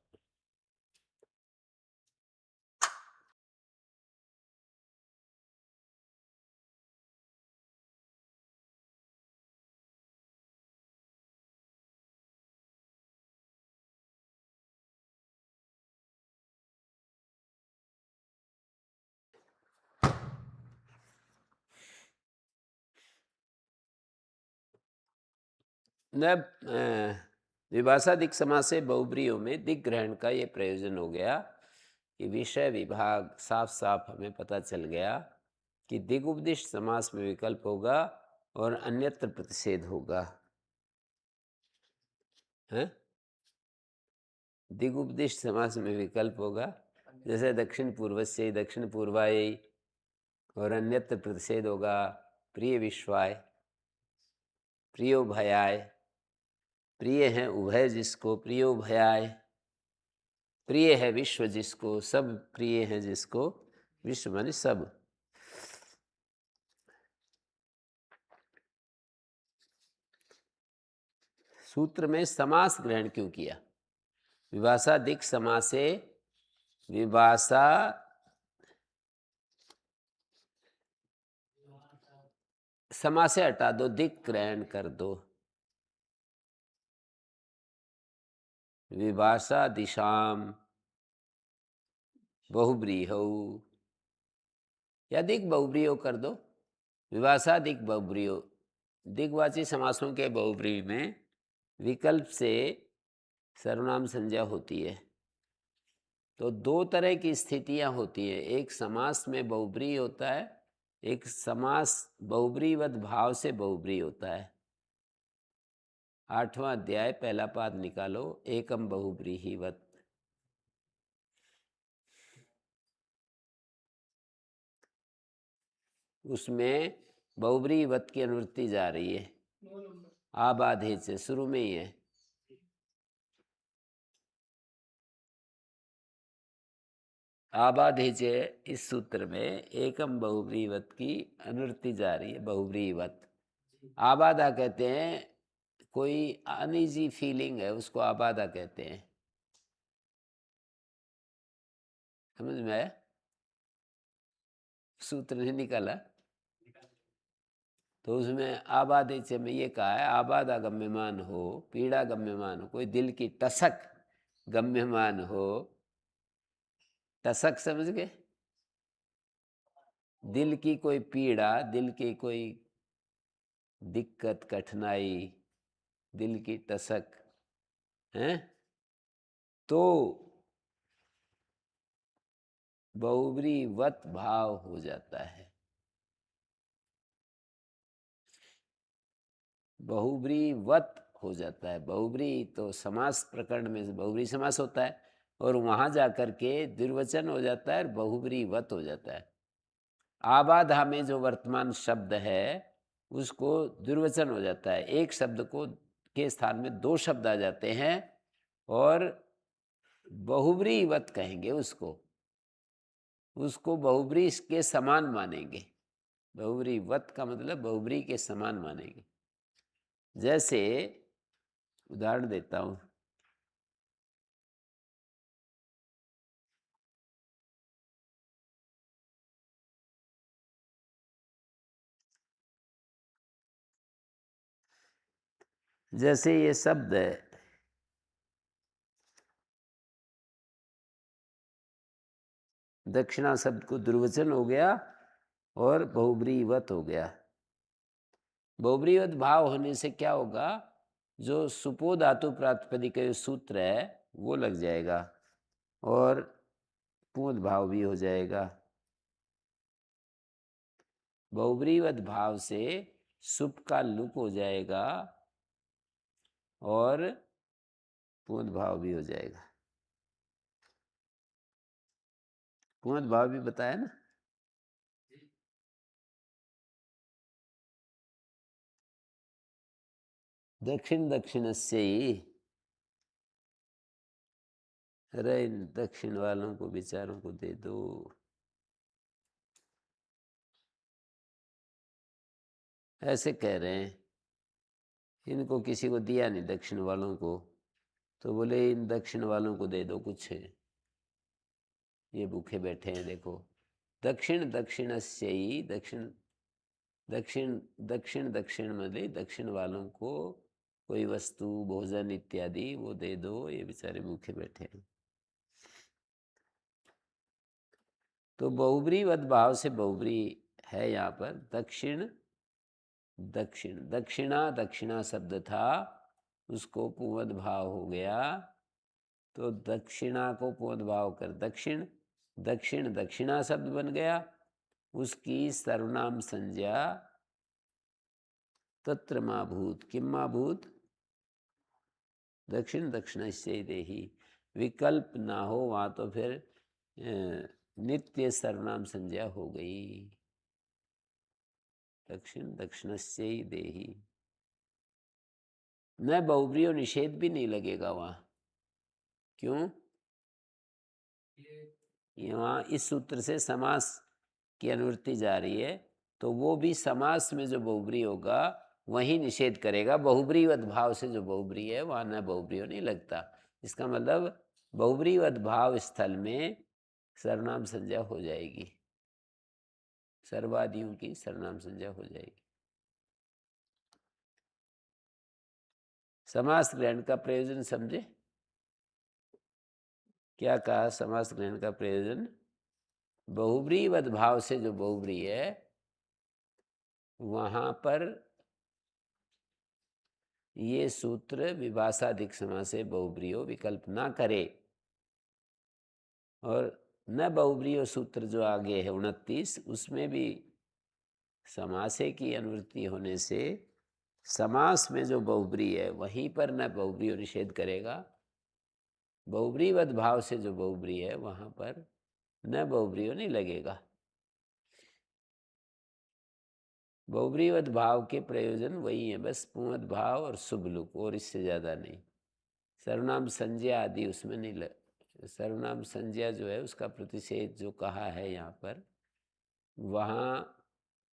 A: न विभाषादिक समास से बहुब्रीयों में दिग्ग्रहण का ये प्रयोजन हो गया कि विषय विभाग साफ साफ हमें पता चल गया कि दिगुपदिष्ट समास में विकल्प होगा और अन्यत्र प्रतिषेध होगा। है दिगुपदिष्ट समास में विकल्प होगा, जैसे दक्षिण पूर्वस्य दक्षिण पूर्वाय, और अन्यत्र प्रतिषेध होगा प्रिय विश्वाय, प्रियो भयाय, प्रिय हैं उभय जिसको प्रियो भयाय, प्रिय है विश्व जिसको, सब प्रिय है जिसको, विश्व माने सब। सूत्र में समास ग्रहण क्यों किया? विभाषा दिक् समासे, विभाषा समासे हटा दो, दिक् ग्रहण कर दो। विभाषा दिशाम बहुब्रीहौ, या दिक् बहुब्रीहौ कर दो। विभाषा दिक् बहुब्रीहौ, दिग्वाची समासों के बहुब्रीहि में विकल्प से सर्वनाम संज्ञा होती है। तो दो तरह की स्थितियां होती हैं, एक समास में बहुब्रीहि होता है, एक समास बहुब्रीवत भाव से बहुब्रीहि होता है। 8वां अध्याय पहला पाद निकालो, एकम बहुब्रीहिवत। उसमें बहुब्रीवत की अनुवृत्ति जा रही है, आबाधे से शुरू में ही है। आबाधेचे इस सूत्र में एकम बहुब्रीवत की अनुवृत्ति जा रही है, बहुब्रीवत। आबादा कहते हैं कोई अनईजी फीलिंग है, उसको आबादा कहते हैं। समझ में आया? सूत्र नहीं निकाला तो उसमें आबादेचे में ये कहा है, आबादा गम्यमान हो, पीड़ा गम्यमान हो, कोई दिल की टसक गम्यमान हो। टसक समझ गए? दिल की कोई पीड़ा, दिल की कोई दिक्कत कठिनाई, दिल की टसक है, तो बहुब्रीवत भाव हो जाता है। बहुब्रीवत हो जाता है। बहुब्री तो समास प्रकरण में बहुब्री समास होता है, और वहां जाकर के द्विवचन हो जाता है और बहुब्रीवत हो जाता है। आबाधा में जो वर्तमान शब्द है उसको द्विवचन हो जाता है, एक शब्द को के स्थान में दो शब्द आ जाते हैं, और बहुब्रीवत कहेंगे उसको, उसको बहुब्री के समान मानेंगे। बहुब्रीवत का मतलब बहुब्री के समान मानेंगे। जैसे उदाहरण देता हूं, जैसे ये शब्द है, दक्षिणा शब्द को दुर्वचन हो गया और बहुब्रीवत हो गया। बहुब्रीवत भाव होने से क्या होगा, जो सुपो धातु प्रातिपदिक सूत्र है वो लग जाएगा, और पूर्ण भाव भी हो जाएगा। बहुब्रीवत भाव से सुप का लुप हो जाएगा और पूर्ण भाव भी हो जाएगा। पूर्ण भाव भी बताया ना। दक्षिण दक्षिणस्य ही, अरे इन दक्षिण वालों को बेचारों को दे दो। ऐसे कह रहे हैं, इनको किसी को दिया नहीं दक्षिण वालों को, तो बोले इन दक्षिण वालों को दे दो कुछ, ये भूखे बैठे हैं देखो। दक्षिण दक्षिणस्य ही, दक्षिण दक्षिण दक्षिण दक्षिण मतलब दक्षिण वालों को कोई वस्तु भोजन इत्यादि वो दे दो, ये बेचारे भूखे बैठे हैं। तो बहुब्रीवत भाव से बहुब्री है यहाँ पर। दक्षिण दक्षिण, दक्षिणा दक्षिणा शब्द था, उसको पूर्ण भाव हो गया, तो दक्षिणा को पूर्ण भाव कर दक्षिण, दक्षिण दक्षिणा शब्द बन गया, उसकी सर्वनाम संज्ञा तत्र माभूत, किम माभूत, दक्षिण दक्षिणस्य देहि। विकल्प ना हो वहां तो फिर नित्य सर्वनाम संज्ञा हो गई, दक्षिण दक्षिणस्य देहि। न बहुब्री और निषेध भी नहीं लगेगा वहां। क्यों? यहाँ इस सूत्र से समास की अनुवृत्ति जा रही है, तो वो भी समास में जो बहुब्री होगा वही निषेध करेगा। बहुब्रीवत भाव से जो बहुब्री है वहाँ न बहुब्री नहीं लगता। इसका मतलब बहुब्रीवत भाव स्थल में सर्वनाम संज्ञा हो जाएगी, सर्वादियों की सर्वनाम संज्ञा हो जाएगी। समास ग्रहण का प्रयोजन समझे? क्या कहा समास ग्रहण का प्रयोजन? बहुब्रीवत भाव से जो बहुब्री है वहां पर ये सूत्र विभाषाधिक समास से बहुब्रीयो विकल्प ना करे, और न बहुब्रीयो सूत्र जो आगे है 29, उसमें भी समासे की अनुवृत्ति होने से समास में जो बहुब्री है वहीं पर न बहुब्रीयो निषेध करेगा। बहुब्रीवत भाव से जो बहुब्री है वहां पर न बहुब्रीयो नहीं लगेगा। बहुब्रीवत भाव के प्रयोजन वही है, बस पुंवत भाव और शुभलुक, और इससे ज़्यादा नहीं। सर्वनाम संज्ञा आदि उसमें नहीं सर्वनाम संज्ञा जो है उसका प्रतिषेध जो कहा है यहाँ पर, वहाँ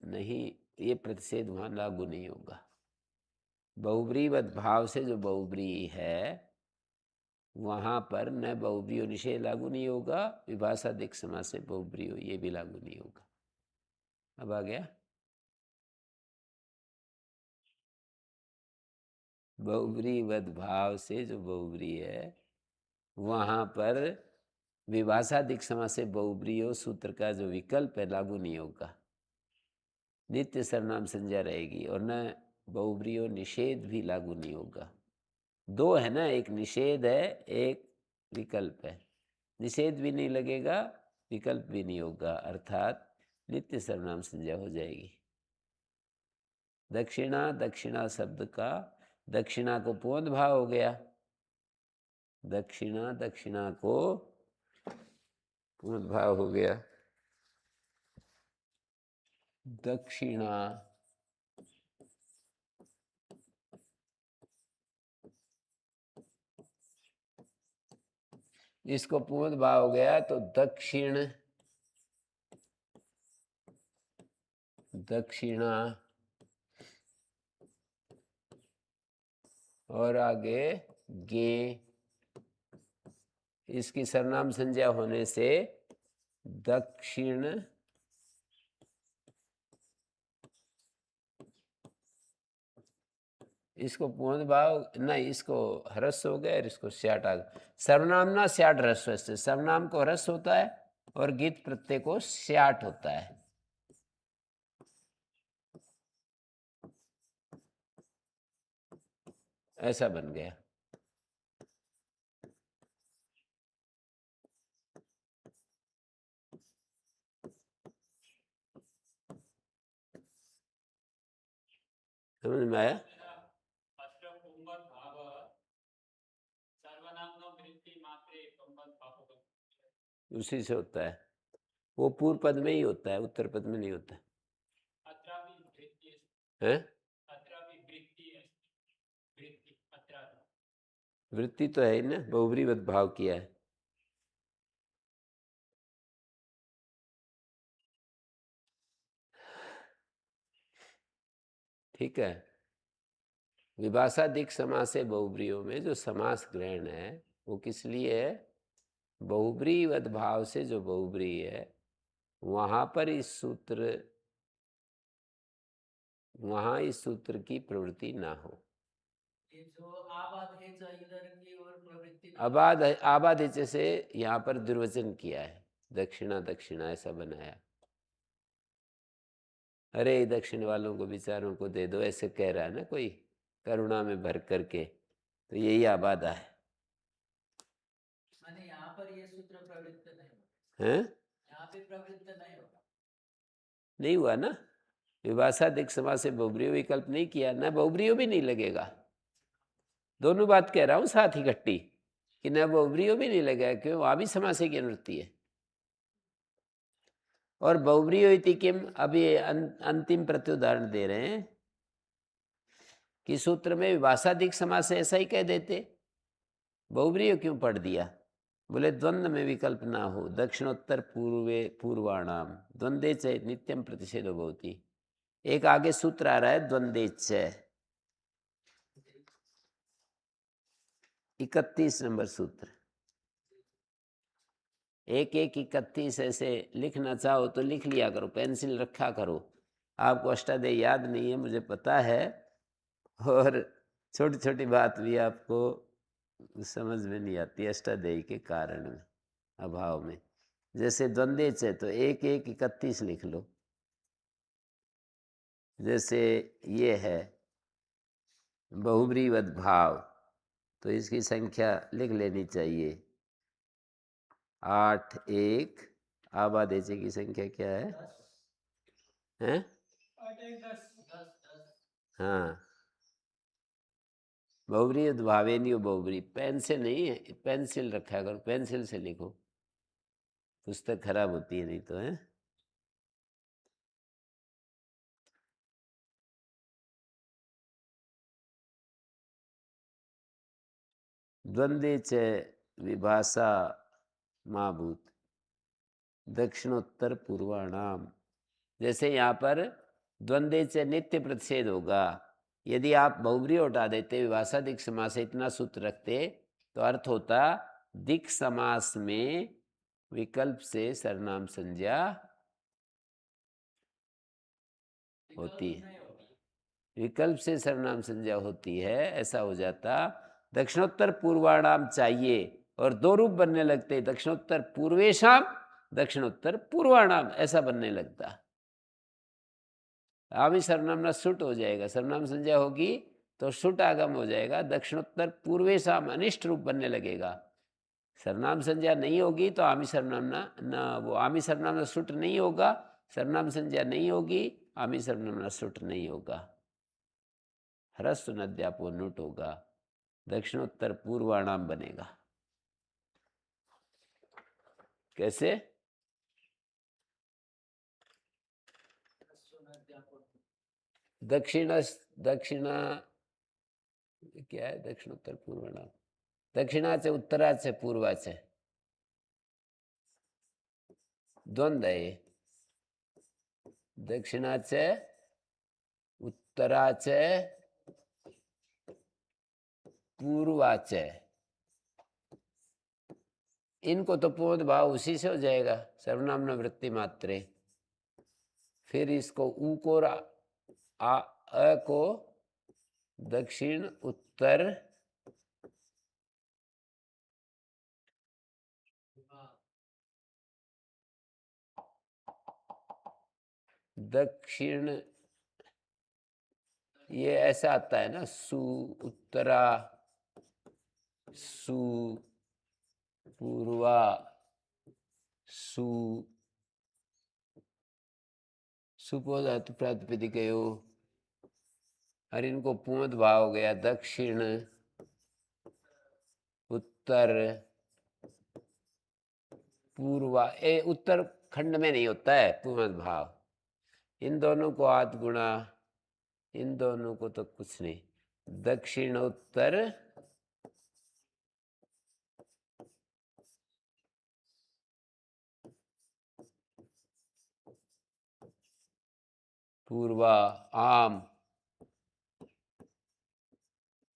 A: नहीं, ये प्रतिषेध वहाँ लागू नहीं होगा। बहुब्रीवत भाव से जो बहुब्री है वहाँ पर न बहुब्रीयो निषेध लागू नहीं होगा, विभाषाधिक समास से बहुब्रीयो ये भी लागू नहीं होगा। अब आ गया। बहुब्रीवत भाव से जो बहुब्री है वहाँ पर विभाषाधिक समास से बहुब्रीयो सूत्र का जो विकल्प है लागू नहीं होगा, नित्य सर्वनाम संज्ञा रहेगी, और न बहुब्रीयो निषेध भी लागू नहीं होगा। दो है ना, एक निषेध है एक विकल्प है। निषेध भी नहीं लगेगा, विकल्प भी नहीं होगा, अर्थात नित्य सर्वनाम संज्ञा हो जाएगी। दक्षिणा, दक्षिणा शब्द का दक्षिणा को पुंवत भाव हो गया। दक्षिणा, दक्षिणा को पुंवत भाव हो गया। दक्षिणा इसको पुंवत भाव हो गया तो दक्षिण, दक्षिणा, और आगे गे, इसकी सर्वनाम संज्ञा होने से दक्षिण, इसको पुंवत भाव नहीं, इसको ह्रस्व हो गया और इसको स्याट आ गया। सर्वनाम ना स्याट ह्रस्व से, सर्वनाम को ह्रस्व होता है और गीत प्रत्यय को स्याट होता है। ऐसा बन गया। समझ में आया? उसी से होता है, वो पूर्व पद में ही होता है, उत्तर पद में नहीं होता है। वृत्ति तो है ही ना, बहुब्रीवत भाव किया है। ठीक है। विभाषाधिक समास से बहुब्रियों में जो समास ग्रहण है वो किस लिए है? बहुब्रीवत भाव से जो बहुब्री है वहां पर इस सूत्र की प्रवृत्ति ना हो। आबाद है, आबाद है से यहाँ पर दुर्वचन किया है, दक्षिणा दक्षिणा ऐसा बनाया। अरे दक्षिण वालों को बेचारों को दे दो, ऐसे कह रहा है ना कोई, करुणा में भर करके, तो यही आबादा है।
B: यहाँ पर ये सूत्र प्रवृत्त नहीं
A: है,
B: यहाँ पे प्रवृत्त नहीं होगा,
A: नहीं हुआ ना। विभाषाधिक समास से बहुब्रीयो विकल्प नहीं किया, ना बहुब्रीयो भी नहीं लगेगा। दोनों बात कह रहा हूं साथ इकट्ठी, कि न बहुब्रीयो भी नहीं लगेगा, क्यों? वहां भी समासे की अनुवृत्ति है। और बहुब्रीयो इति किम, अभी अंतिम प्रत्युदाहरण दे रहे हैं कि सूत्र में विभाषाधिक समास से ऐसा ही कह देते, बहुब्रीयो क्यों पढ़ दिया? बोले द्वंद्व में विकल्प ना हो, दक्षिणोत्तर पूर्वे पूर्वाणाम द्वंद्वे च नित्यम प्रतिषेधो भवति। एक आगे सूत्र आ रहा है द्वंद्वे च, 31 नंबर सूत्र, 1-1-31 ऐसे लिखना चाहो तो लिख लिया करो, पेंसिल रखा करो। आपको अष्टाध्यायी याद नहीं है मुझे पता है, और छोटी छोटी बात भी आपको समझ में नहीं आती अष्टाध्यायी के कारण में, अभाव में। जैसे द्वंद्वेच है तो 1-1-31 लिख लो। जैसे ये है बहुब्रीवद भाव, तो इसकी संख्या लिख लेनी चाहिए 8 1। आबादेचे की संख्या क्या है? हैं?
B: 8 1 10
A: हाँ, बहुब्रीवद भावे नहीं हो, बहुब्री पेन से नहीं है, पेंसिल रखा करो, पेंसिल से लिखो, पुस्तक खराब होती है नहीं तो। है द्वंद्वे च विभाषा महाभूत दक्षिणोत्तर पूर्वाणाम। जैसे यहाँ पर द्वंद्वे च नित्य प्रतिषेध होगा, यदि आप बहुब्री हटा देते, विभाषा दिक् समास से इतना सूत्र रखते, तो अर्थ होता दिक् समास में विकल्प से सर्वनाम संज्ञा होती है, विकल्प से सर्वनाम संज्ञा होती है, ऐसा हो जाता। दक्षिणोत्तर पूर्वाणाम चाहिए और दो रूप बनने लगते, दक्षिणोत्तर पूर्वेशाम, दक्षिणोत्तर पूर्वाणाम, ऐसा बनने लगता। आमी सर्वनाम ना सुट हो जाएगा, सर्वनाम संज्ञा होगी तो सुट आगम हो जाएगा, दक्षिणोत्तर पूर्वेशाम अनिष्ट रूप बनने लगेगा। सर्वनाम संज्ञा नहीं होगी तो आमी सर्वनाम ना वो आमी सर्वनाम ना सुट नहीं होगा, सर्वनाम संज्ञा नहीं होगी, आमी सर्वनाम ना सुट नहीं होगा, ह्रस्व नद्यापो नुट होगा, दक्षिणोत्तर पूर्वाणाम बनेगा। कैसे? दक्षिणा क्या है? दक्षिणोत्तर पूर्वाणाम, दक्षिणाचे उत्तराचे पूर्वाचे द्वंद्व है। दक्षिणाचे उत्तराचे पूर्वाचे, इनको तो पूर्ण भाव उसी से हो जाएगा, सर्वनाम वृत्ति मात्रे। फिर इसको ऊ को अ को दक्षिण उत्तर दक्षिण, ये ऐसा आता है ना, सु उत्तरा, सु पूर्वा, सु सुपोधातु प्रातिपदिकयो, और इनको पूर्ण भाव हो गया दक्षिण उत्तर पूर्वा। उत्तर खंड में नहीं होता है पूर्ण भाव, इन दोनों को आध गुणा, इन दोनों को तो कुछ नहीं, दक्षिण उत्तर पूर्वा आम,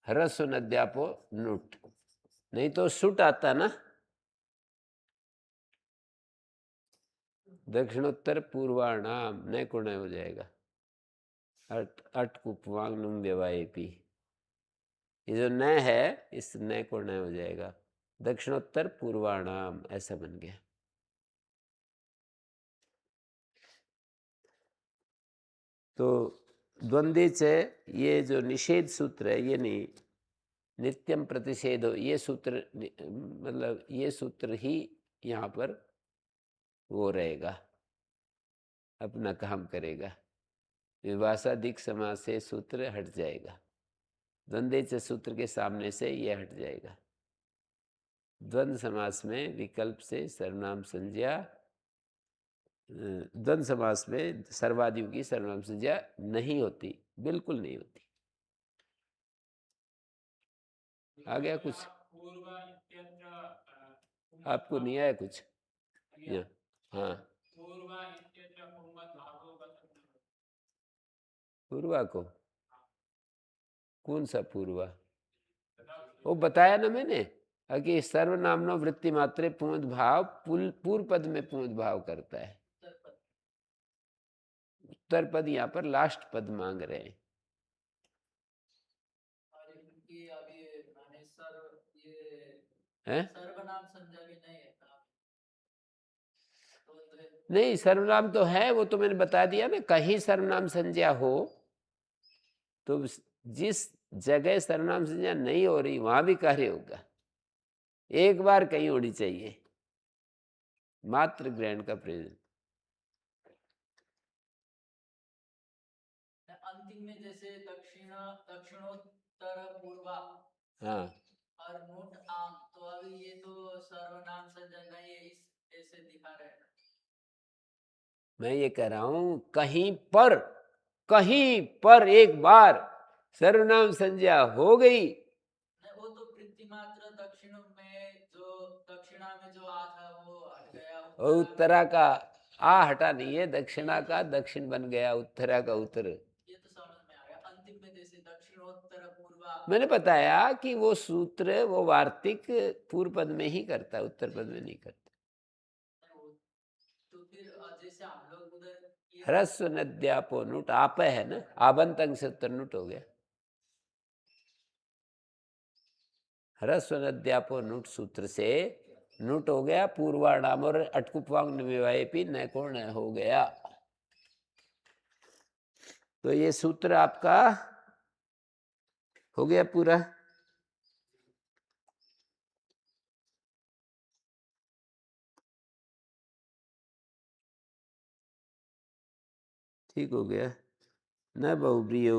A: ह्रस्व नद्यापो नुट, नहीं तो सुट आता ना, दक्षिणोत्तर पूर्वाणाम नय को नय हो जाएगा, अट अट कुपवांग नुम व्यवाएपी, ये जो नय है इस नय को नय हो जाएगा, दक्षिणोत्तर पूर्वाणाम ऐसा बन गया। तो द्वंद्वेच है, ये जो निषेध सूत्र है, ये नहीं, नित्यम प्रतिषेधो, ये सूत्र मतलब ये सूत्र ही यहाँ पर वो रहेगा, अपना काम करेगा, विभाषादिक समास से सूत्र हट जाएगा, द्वंद्वेच सूत्र के सामने से ये हट जाएगा। द्वंद्व समास में विकल्प से सर्वनाम संज्ञा, द्वंद्व समास में सर्वादियों की सर्वनाम संज्ञा नहीं होती, बिल्कुल नहीं होती। आ गया कुछ? आपको नहीं आया कुछ? या हाँ, पूर्वा को कौन सा पूर्वा? वो बताया ना मैंने कि सर्वनामनो वृत्ति मात्रे पूंज भाव पूर्व पद में पूंज भाव करता है। उत्तर पद यहाँ पर लास्ट पद मांग रहे हैं। हैं? सर्वनाम संज्ञा भी नहीं है। नहीं, सर्वनाम तो है, वो तो मैंने बता दिया ना। कहीं सर्वनाम संज्ञा हो तो जिस जगह सर्वनाम संज्ञा नहीं हो रही वहां भी कार्य होगा। एक बार कहीं होनी चाहिए, मात्र ग्रहण का प्रयोजन। अंतिम में जैसे दक्षिणोत्तर पूर्वा, हाँ, और नोट आम, तो अभी ये तो सर्वनाम संज्ञा नहीं है, इस ऐसे दिखा रहे हैं। मैं ये कह रहा हूं कहीं पर एक बार सर्वनाम संज्ञा हो गई। वो तो वृत्ति मात्र दक्षिण में जो दक्षिणा में जो आ था वो हट गया। उत्तरा का आ हटा नहीं है, दक्षिणा का दक्षिण बन गया, उत्तरा का उत्तर। ये तो समझ में आ गया। अंतिम में जैसे दक्षिणोत्तर पूर्वा, मैंने बताया कि वो सूत्र वो वार्तिक पूर्व पद में ही करता है, उत्तर पद में नहीं करता। तो फिर जैसे हम लोग उधर ह्रस्व नद्यापो नुट आप है ना, आबंत अंग से उत्तर नुट हो गया। ह्रस्व नद्यापो नुट सूत्र से नुट हो गया, पूर्वाणाम और अटकुपवांग निवायपी नैकोण हो गया। तो ये सूत्र आपका हो गया पूरा। ठीक हो गया। न बहुब्रीयो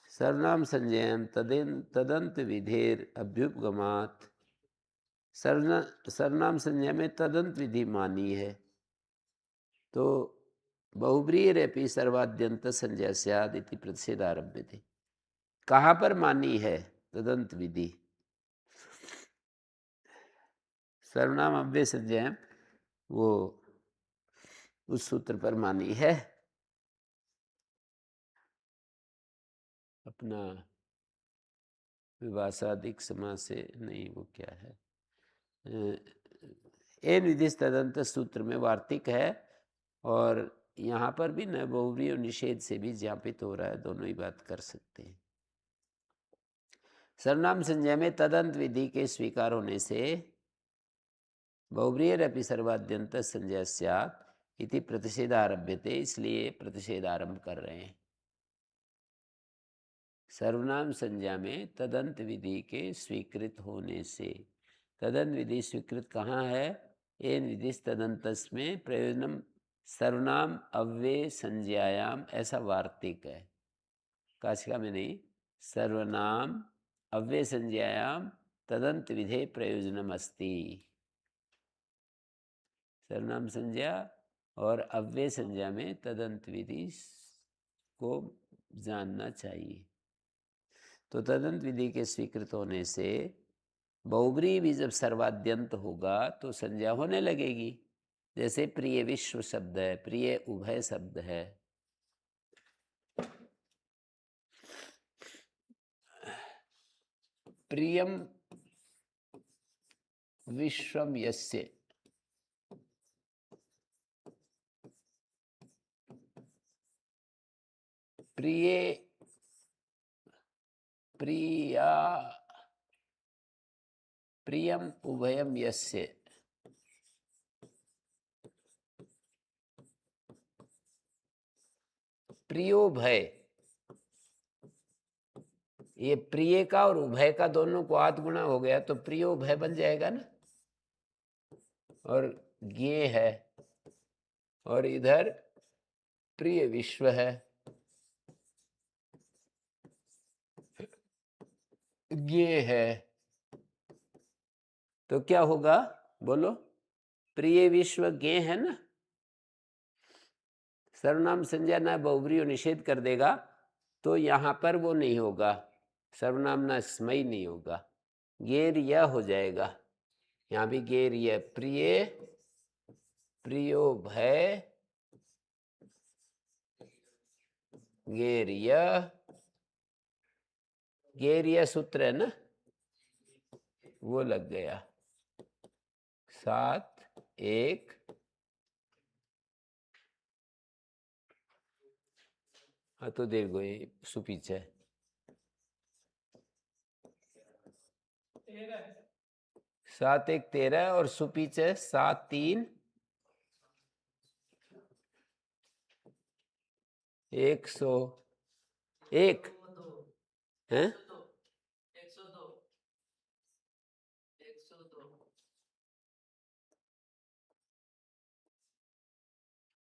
A: सर्वनाम संज्ञान तदंत विधेर अभ्युपगमात। सर्वनाम संज्ञा में तदंत विधि मानी है, तो बहुब्रीय रेपी सर्वाद्यंत संज्ञा स्याद इति प्रतिषेध आरभ्य थे। कहाँ पर मानी है तदंत विधि? सर्वनाम अव्यय संज्ञा वो उस सूत्र पर मानी है। अपना विभाषादिक समास से नहीं, वो क्या है, एन विधि तदंत सूत्र में वार्तिक है, और यहाँ पर भी न बहुब्री और निषेध से भी ज्ञापित हो रहा है, दोनों ही बात कर सकते हैं। सर्वनाम संज्ञा में तदंत विधि के स्वीकार होने से बहुब्रीयरपि सर्वाद्यंत संज्ञा स्यात् इति प्रतिषेध आरभ्यते, इसलिए प्रतिषेध आरंभ कर रहे हैं। सर्वनाम संज्ञा में तदंत विधि के स्वीकृत होने से, तदंत विधि स्वीकृत कहाँ है? एन विधि तदंतस में प्रयोजनम सर्वनाम अव्यय संज्ञायाम, ऐसा वार्तिक है, काशिका में नहीं। सर्वनाम अव्यय संज्ञायाम तदंत विधे प्रयोजनम अस्ति। सर्वनाम संज्ञा और अव्यय संज्ञा में तदंत विधि को जानना चाहिए। तो तदंत विधि के स्वीकृत होने से बहुब्री भी जब सर्वाद्यंत होगा तो संज्ञा होने लगेगी। जैसे प्रिय विश्व शब्द है, प्रिय उभय शब्द है। प्रियम विश्वम यस्य, प्रिय प्रिया प्रियम उभयम यस्य, प्रियो भय, ये प्रिय का और उभय का दोनों को आध गुणा हो गया तो प्रियो भय बन जाएगा ना। और ज्ञेय है, और इधर प्रिय विश्व है, ज्ञेय है, तो क्या होगा बोलो? प्रिय विश्व ज्ञेय है ना। सर्वनाम संज्ञा ना बहुब्री निषेध कर देगा तो यहाँ पर वो नहीं होगा, सर्वनाम ना स्मयी नहीं होगा, गेर यह हो जाएगा, यहाँ भी गेरिय प्रिय, प्रियो भय, गेरिय, गेरिय सूत्र है ना, वो लग गया। 7 1 हाँ तो दीर्घ सुपीच है। 7 1 13 और सुपीच है 7 3 101 है।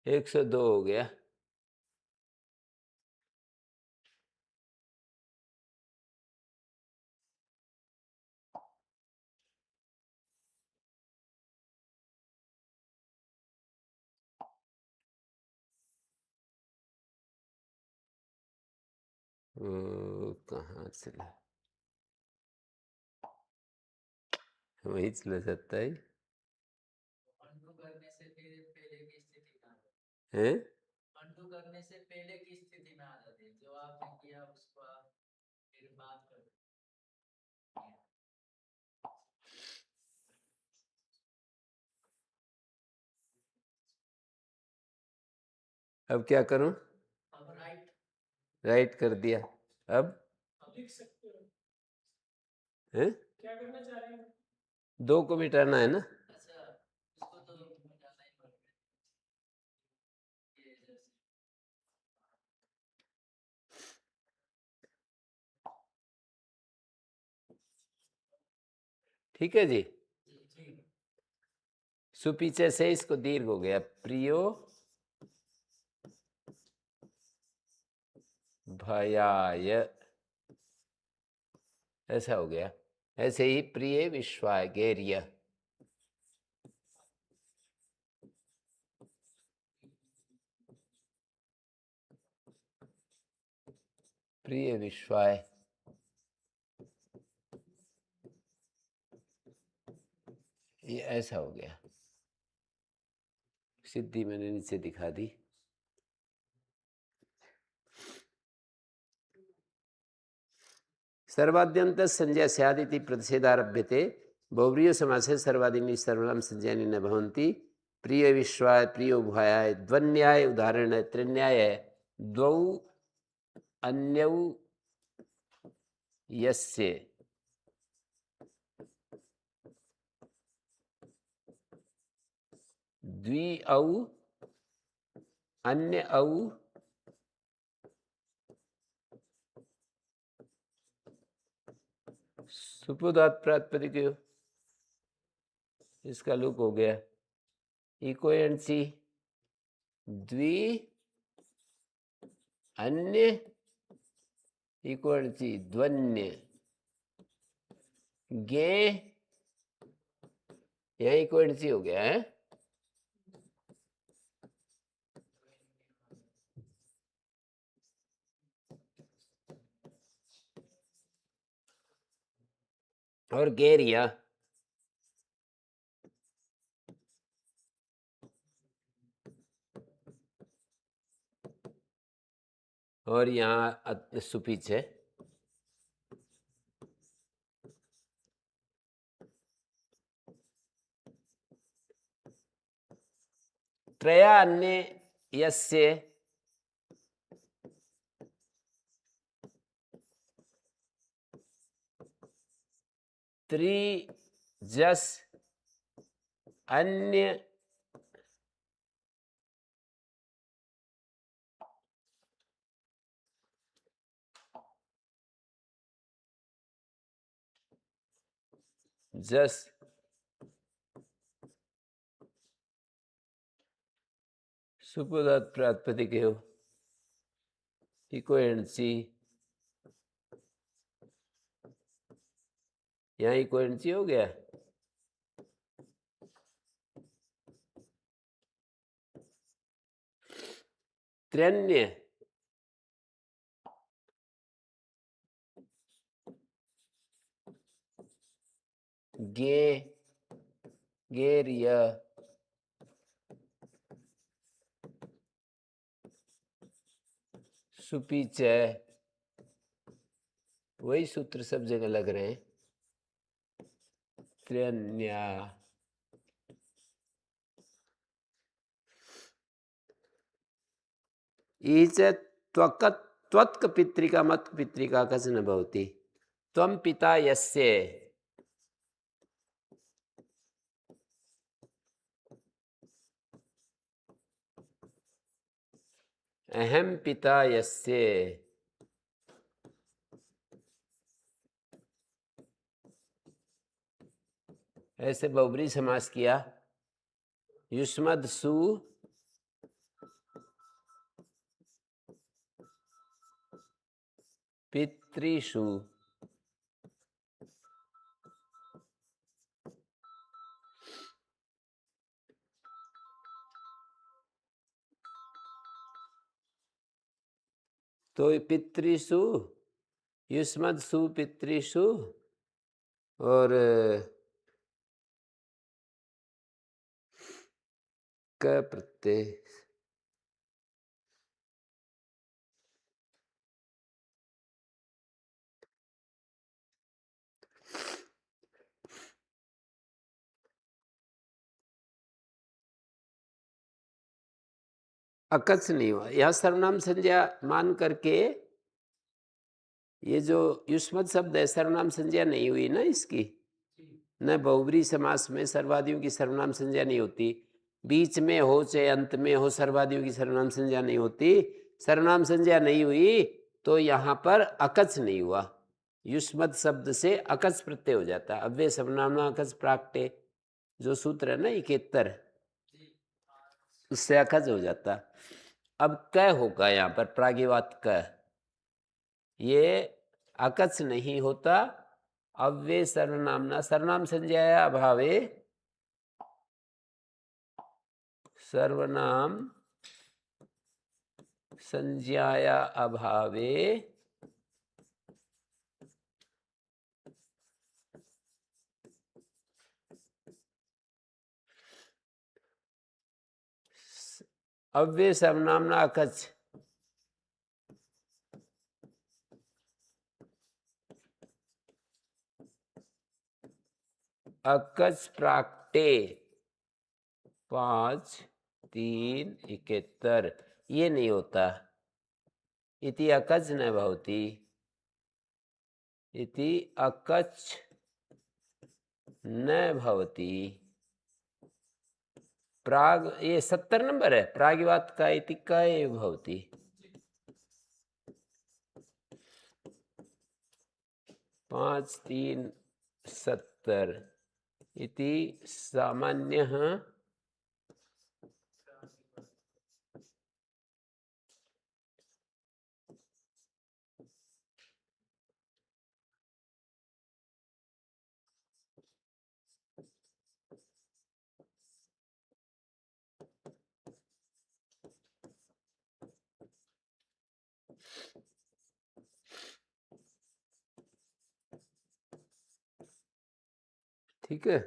A: 102 हो गया। कहाँ चला, वही चला जाता है।
C: अंडू करने से पहले की स्थिति में
A: हैं?
C: अंडू करने से पहले की स्थिति में आ जाते हैं, जो आपने किया उसको आप फिर बात कर।
A: अब क्या करूं?
C: अब राइट
A: राइट कर दिया। अब
C: लिख सकते हो।
A: हैं?
C: क्या करना चाह रहे हैं?
A: 2 को मिटाना है ना।
C: अच्छा, उसको तो मिटाना ही पड़ेगा। ये जैसे
A: ठीक है जी।
C: जी
A: सुपीछे से इसको दीर्घ हो गया, प्रियो भयाय, ऐसा हो गया। ऐसे ही प्रिय विश्वाय गेरिय, प्रिय विश्वाय, ये ऐसा हो गया। सिद्धि मैंने नीचे दिखा दी। सर्वाद्यंत संज्ञा स्यादिति प्रतिषेधारभ्यते, बहुव्रीहि समासे सर्वादीनि सर्वनाम संज्ञानि न भवन्ति। प्रिय विश्वाय, प्रियो भयाय, द्वन्याय उदाहरण है, त्रिन्याय है, द्वौ अन्यौ यस्य, द्वि औ अन्य औ सुपुदात प्रातिपदिक, इसका लुक हो गया। इक्वेंसी द्वि अन्य इक्वेंसी द्वन्य गे, यह इक्वेंसी हो गया है। और गेरिया और यहाँ सुपीच है। त्रया अन्य यस्य, त्रिजस अन्य जस सुपुदात प्रातिपदिक हो, इक्वेंसी यहाँ इक्वेंसी हो गया। त्र्यन्य गे गेर य सुपीच, वही सूत्र सब जगह लग रहे हैं। त्र्यन्या, ईच त्वकत् त्वत्क पितृका मत् पितृका कस न भवति। त्वं पिता यस्य, अहम पिता यस्य, ऐसे बहुब्री समास किया। युष्मद् सु पितृषु, तो पितृषु, युष्मद् सु पितृषु और क प्रत्यय, अकच नहीं हुआ। यह सर्वनाम संज्ञा मान करके ये जो युष्मद् शब्द है सर्वनाम संज्ञा नहीं हुई ना इसकी। न बहुब्री समास में सर्वादियों की सर्वनाम संज्ञा नहीं होती, बीच में हो चाहे अंत में हो सर्वादियों की सर्वनाम संज्ञा नहीं होती। सर्वनाम संज्ञा नहीं हुई तो यहाँ पर अकच नहीं हुआ। युष्मद् शब्द से अकच प्रत्यय हो जाता। अव्यय सर्वनाम अकच प्राक्टे जो सूत्र है ना 71, उससे अकच हो जाता। अब क होगा यहाँ पर प्रागिवात क, ये अकच नहीं होता। अव्यय सर्वनामना सर्वनाम संज्ञाया अभावे, सर्वनाम संज्ञाया अभावे अव्यय सर्वनामना अकच, अकच प्राक्टे 5 3 71 ये नहीं होता। इति अकच न भवति, इति अकच न भवति। प्राग ये 70 नंबर है। प्रागिवात का इति का भवति। पाँच 3 70 इति सामान्यः ठीक है।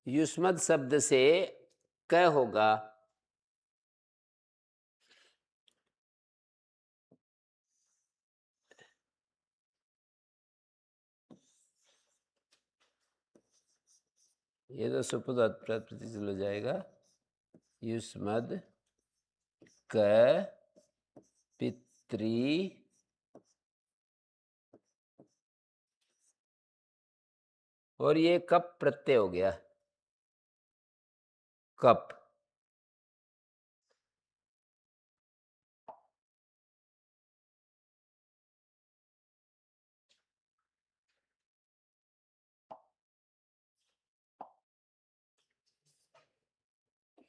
A: युष्मद् शब्द से क होगा। ये तो सुपद प्रति चल जाएगा। युष्मद् क पितृ और ये कप प्रत्यय हो गया। कप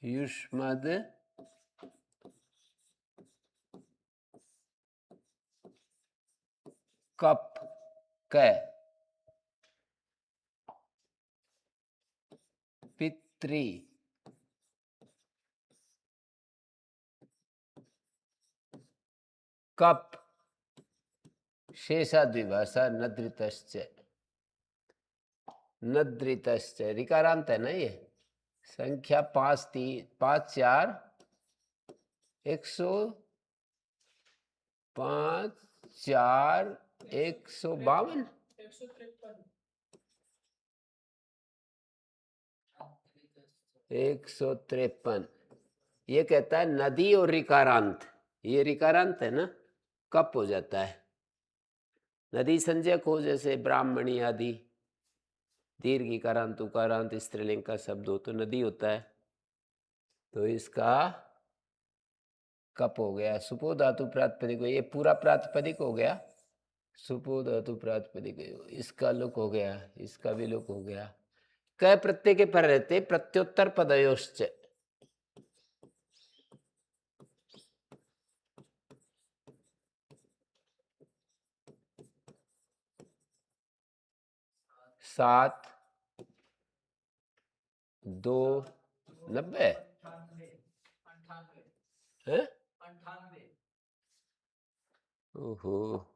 A: युष्मद कप क पित्री कप शेषाद्विभाषा नद्रितश्च। नद्रितश्च ऋकारांत है ना ये। संख्या 5 3 5 4 105 4 152 153। ये कहता है नदी और ऋकारांत, ये ऋकारांत है ना, कप हो जाता है। नदी संज्ञक हो, जैसे ब्राह्मणी आदि, दीर्घ इकारांत उकारांत स्त्रीलिंग का शब्द हो तो नदी होता है, तो इसका कप हो गया। सुपो धातु प्रातिपदिक, ये पूरा प्रातिपदिक हो गया। सुपो धातु प्रातिपदिक, इसका लुक हो गया, इसका भी लुक हो गया। क प्रत्यय के पर रहते प्रत्युत्तर पदयोश्च। सात 2 90 है। ओहो,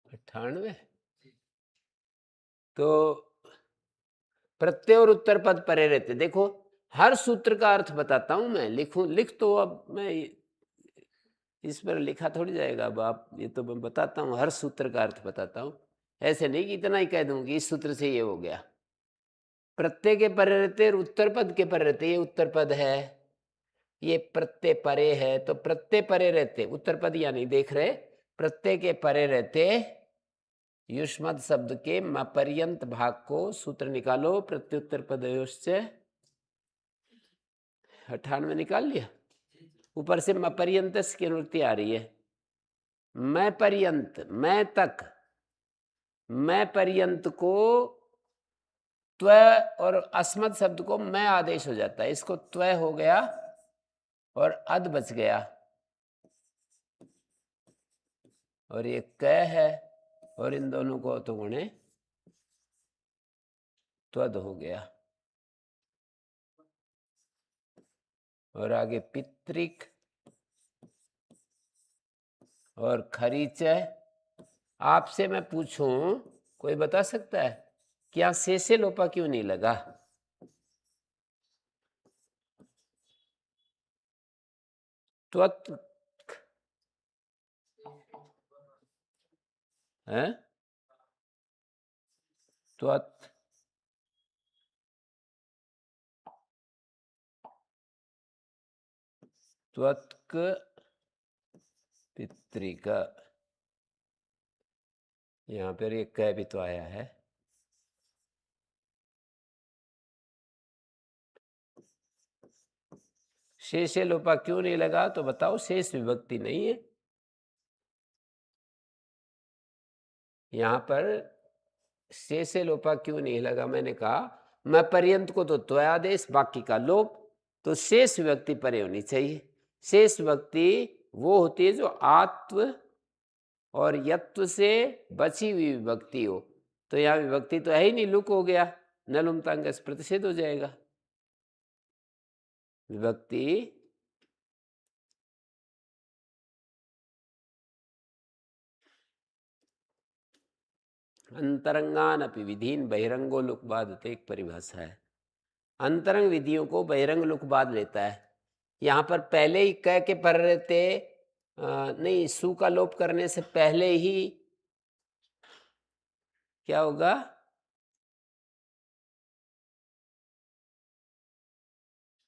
A: 98। तो प्रत्यय और उत्तर पद परे रहते। देखो हर सूत्र का अर्थ बताता हूं मैं, लिख तो अब मैं इस पर लिखा थोड़ी जाएगा। अब आप, ये तो मैं बताता हूँ, हर सूत्र का अर्थ बताता हूँ। ऐसे नहीं कि इतना ही कह दूं कि इस सूत्र से ये हो गया। प्रत्यय के परे रहते और उत्तर पद के परे रहते। ये उत्तर पद है, ये प्रत्यय परे है, तो प्रत्यय परे रहते, उत्तर पद या नहीं देख रहे, प्रत्यय के परे रहते युष्मद शब्द के मपर्यंत भाग को सूत्र निकालो। प्रत्युत्तर पदयोश्च 98 निकाल लिया। ऊपर से मपर्यंत की अनुवृत्ति आ रही है। मैं पर्यंत, मैं तक, मैं पर्यंत को त्व और अस्मद शब्द को मैं आदेश हो जाता है। इसको त्व हो गया और अद बच गया, और ये क है, और इन दोनों को तो गुणे त्वद हो गया। और आगे पितृक और खरीचय। आपसे मैं पूछूं, कोई बता सकता है क्या से लोपा क्यों नहीं लगा? त्वत् है, त्वत् त्वत्क पितृक, यहाँ पर एक क भी तो आया है। से लोपा क्यों नहीं लगा तो बताओ। शेष विभक्ति नहीं है यहाँ पर। से लोपा क्यों नहीं लगा? मैंने कहा मैं पर्यंत को तो त्व आदेश, बाकी का लोप, तो शेष विभक्ति परे होनी चाहिए। शेष विभक्ति वो होती है जो आत्व और यत्व से बची हुई विभक्ति हो। तो यहाँ विभक्ति तो है ही नहीं, लुक हो गया, नलुमतांग प्रतिषेध हो जाएगा। विभक्ति अंतरंगान अपि विधीन बहिरंगो लुक बाधते, एक परिभाषा है। अंतरंग विधियों को बहिरंग लुक बाध लेता है। यहाँ पर पहले ही क के पर रहते नहीं, सु का लोप करने से पहले ही क्या होगा?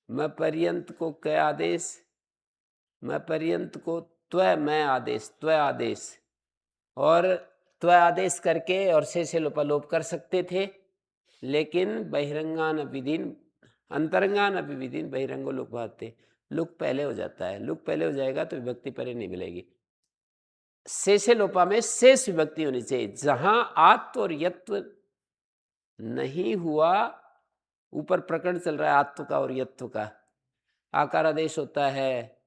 A: मैं पर्यंत को क आदेश, मैं पर्यंत को त्व मैं आदेश, त्व आदेश, और त्व आदेश करके और से लोपालोप कर सकते थे। लेकिन बहिरंगान विधिन अंतरंगान अपि विधिन बहिरंगो लुक बाधते, लुक पहले हो जाता है। लुक पहले हो जाएगा तो विभक्ति परे नहीं मिलेगी। से लोपा में शेष विभक्ति होनी चाहिए। जहां आत्व और यत्व नहीं हुआ, ऊपर प्रकरण चल रहा है आत्व का और यत्व का। आकार आदेश होता है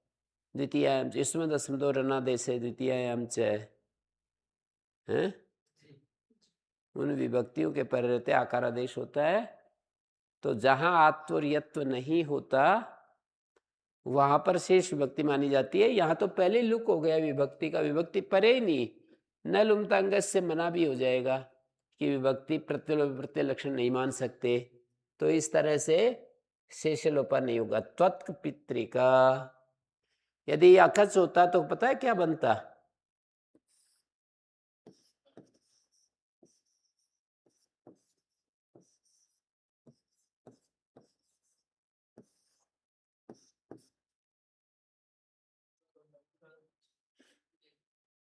A: द्वितीयायाम च, इसमें दशमदो रणादेश है द्वितीयायाम च है। उन विभक्तियों के पर रहते आकार आदेश होता है। तो जहां आत्व और यत्व नहीं होता वहां पर शेष विभक्ति मानी जाती है। यहाँ तो पहले लुक हो गया विभक्ति का, विभक्ति परे ही नहीं, न लुमतांग से मना भी हो जाएगा कि विभक्ति प्रत्यय प्रत्यय लक्षण नहीं मान सकते। तो इस तरह से शेष लोपा नहीं होगा। त्वत्क पितृका, यदि अकच होता तो पता है क्या बनता?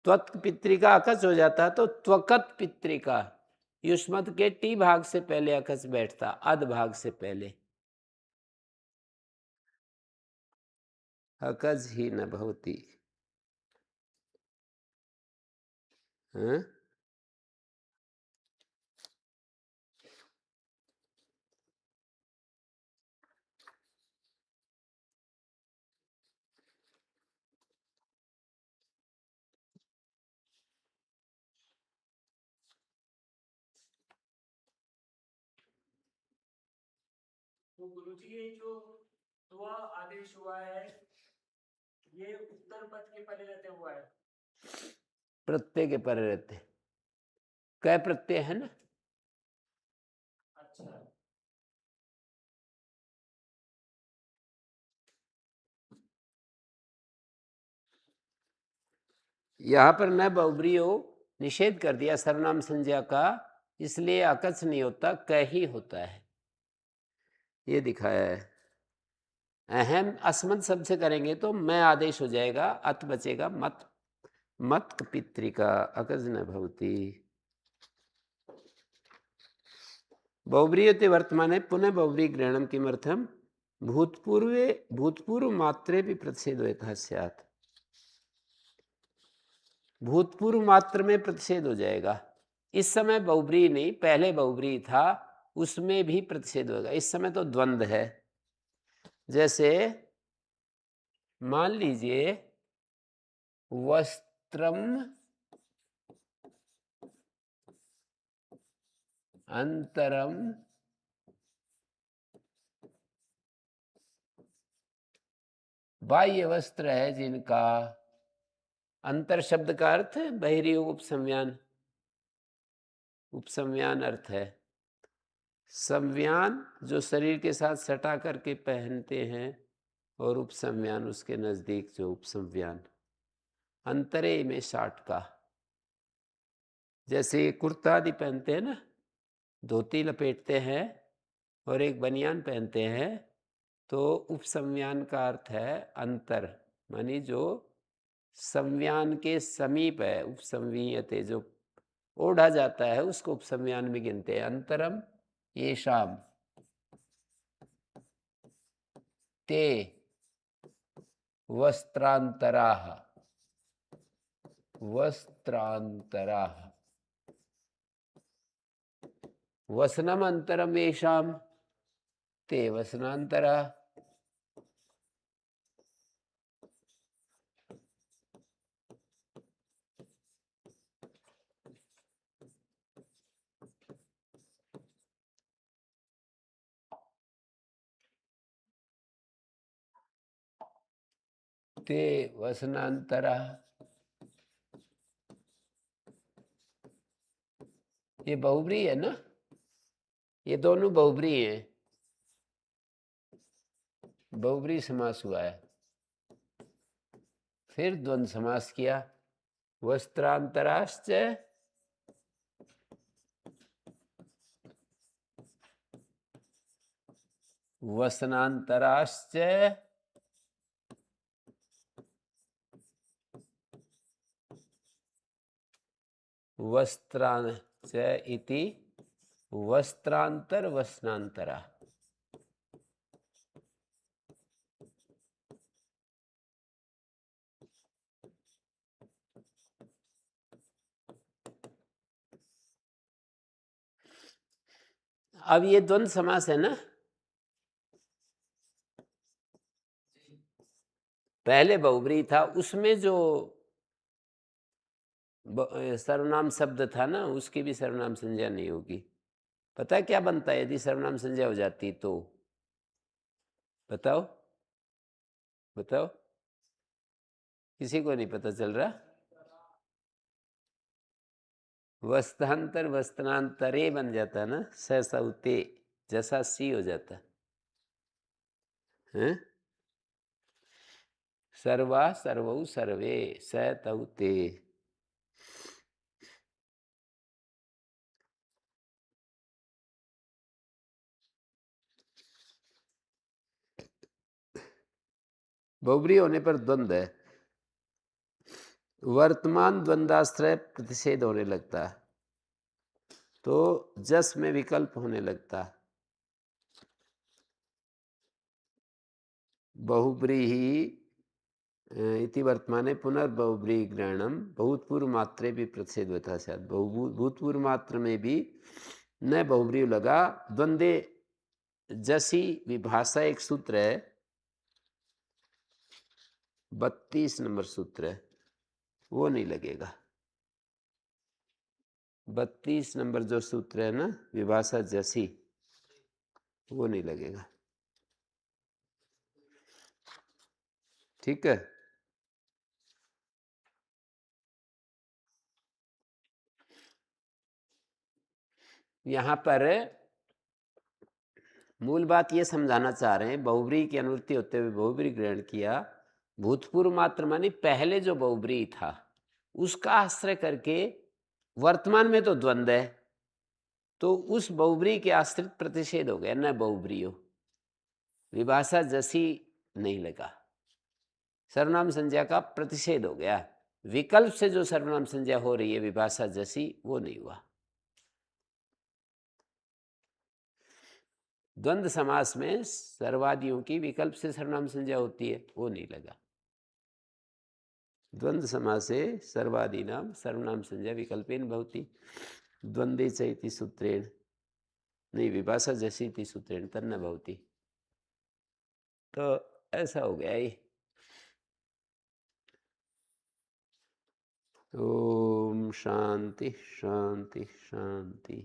A: त्वत्क पितृका अकच हो जाता तो त्वकत पितृका, युष्मत के टी भाग से पहले अकच बैठता, अध भाग से पहले। अकच ही न भवती। हाँ?
B: तो गुरुजी ये जो दुआ आदेश हुआ है ये उत्तर पद के परे रहते हुआ है।
A: प्रत्यय के परे रहते, कै प्रत्यय है ना।
B: अच्छा,
A: यहाँ पर न बहुब्री हो, निषेध कर दिया सर्वनाम संज्ञा का, इसलिए अकच नहीं होता, क ही होता है, ये दिखाया है। अहम अस्मद शब्द से करेंगे तो मैं आदेश हो जाएगा, अत बचेगा मत, मत पितृका अकज न भवती। बहुब्री होते वर्तमाने पुनः बहुब्री ग्रहणम किमर्थम, भूतपूर्व मात्रे भी प्रतिषेध होता स्यात्। भूतपूर्व मात्र में प्रतिषेध हो जाएगा। इस समय बहुब्री नहीं, पहले बहुब्री था, उसमें भी प्रतिषेध होगा। इस समय तो द्वंद्व है। जैसे मान लीजिए वस्त्रम अंतरम बाह्य वस्त्र है जिनका, अंतर शब्द का अर्थ बहिरी उपसंव्यान, उपसंव्यान अर्थ है संव्यान जो शरीर के साथ सटा करके पहनते हैं, और उपसंव्यान उसके नजदीक जो उपसंव्यान, अंतरे में साठ का। जैसे कुर्ता आदि पहनते हैं ना, धोती लपेटते हैं और एक बनियान पहनते हैं, तो उपसंव्यान का अर्थ है अंतर, मानी जो संव्यान के समीप है, उपसंवीयते जो ओढ़ा जाता है उसको उपसंव्यान में गिनते हैं। अंतरम ये शाम ते वस्त्रांतराः, वस्त्रांतराः, वसनम अंतरम येषाम ते वसनांतराः। ते वसनांतराः, ये बहुब्री है ना, ये दोनों बहुब्री हैं, बहुब्री समास हुआ है। फिर द्वंद्व समास किया, वस्त्रांतराश्च वसनांतराश्च वस्त्रांच इति वस्त्रांतर वसनांतरा। अब ये द्वंद्व समास है ना, पहले बहुब्री था, उसमें जो सर्वनाम शब्द था ना, उसकी भी सर्वनाम संज्ञा नहीं होगी। पता है क्या बनता है यदि सर्वनाम संज्ञा हो जाती तो? बताओ बताओ, किसी को नहीं पता चल रहा? वस्तांतर वस्त्रांतरे बन जाता ना, स सौते, जैसा सी हो जाता है। सर्वा सर्वौ सर्वे स तौते। बहुब्री होने पर द्वंद है, वर्तमान द्वंद्वाश्रय प्रतिषेध होने लगता है, तो जस में विकल्प होने लगता है। बहुब्रीहि इति वर्तमाने पुनर्बहुब्री ग्रहणम भूतपूर्व मात्रे भी प्रतिषेध होता शायद, भूतपूर्व मात्र में भी न बहुब्री लगा। द्वंद्वे जसी विभाषा एक सूत्र है, 32 नंबर सूत्र है, वो नहीं लगेगा। 32 नंबर जो सूत्र है ना, विभाषा जसी, वो नहीं लगेगा। ठीक है, यहां पर मूल बात ये समझाना चाह रहे हैं, बहुब्री की अनुवृत्ति होते हुए बहुब्री ग्रहण किया। भूतपूर्व मात्र मानी पहले जो बहुब्री था उसका आश्रय करके, वर्तमान में तो द्वंद्व है, तो उस बहुब्री के आश्रित प्रतिषेध हो गया, न बहुब्री हो, विभाषा जैसी नहीं लगा, सर्वनाम संज्ञा का प्रतिषेध हो गया। विकल्प से जो सर्वनाम संज्ञा हो रही है विभाषा जैसी, वो नहीं हुआ। द्वंद्व समास में सर्वादियों की विकल्प से सर्वनाम संज्ञा होती है, वो नहीं लगा। द्वंद्व समासे सर्वादीनाम सर्वनाम संज्ञा विकल्पेन भवति, द्वंद्वे च इति सूत्रेण, नहीं विभाषा जैसी इति सूत्रेण तन्न भवति। तो ऐसा हो गया ये। ओम शांति शांति शांति।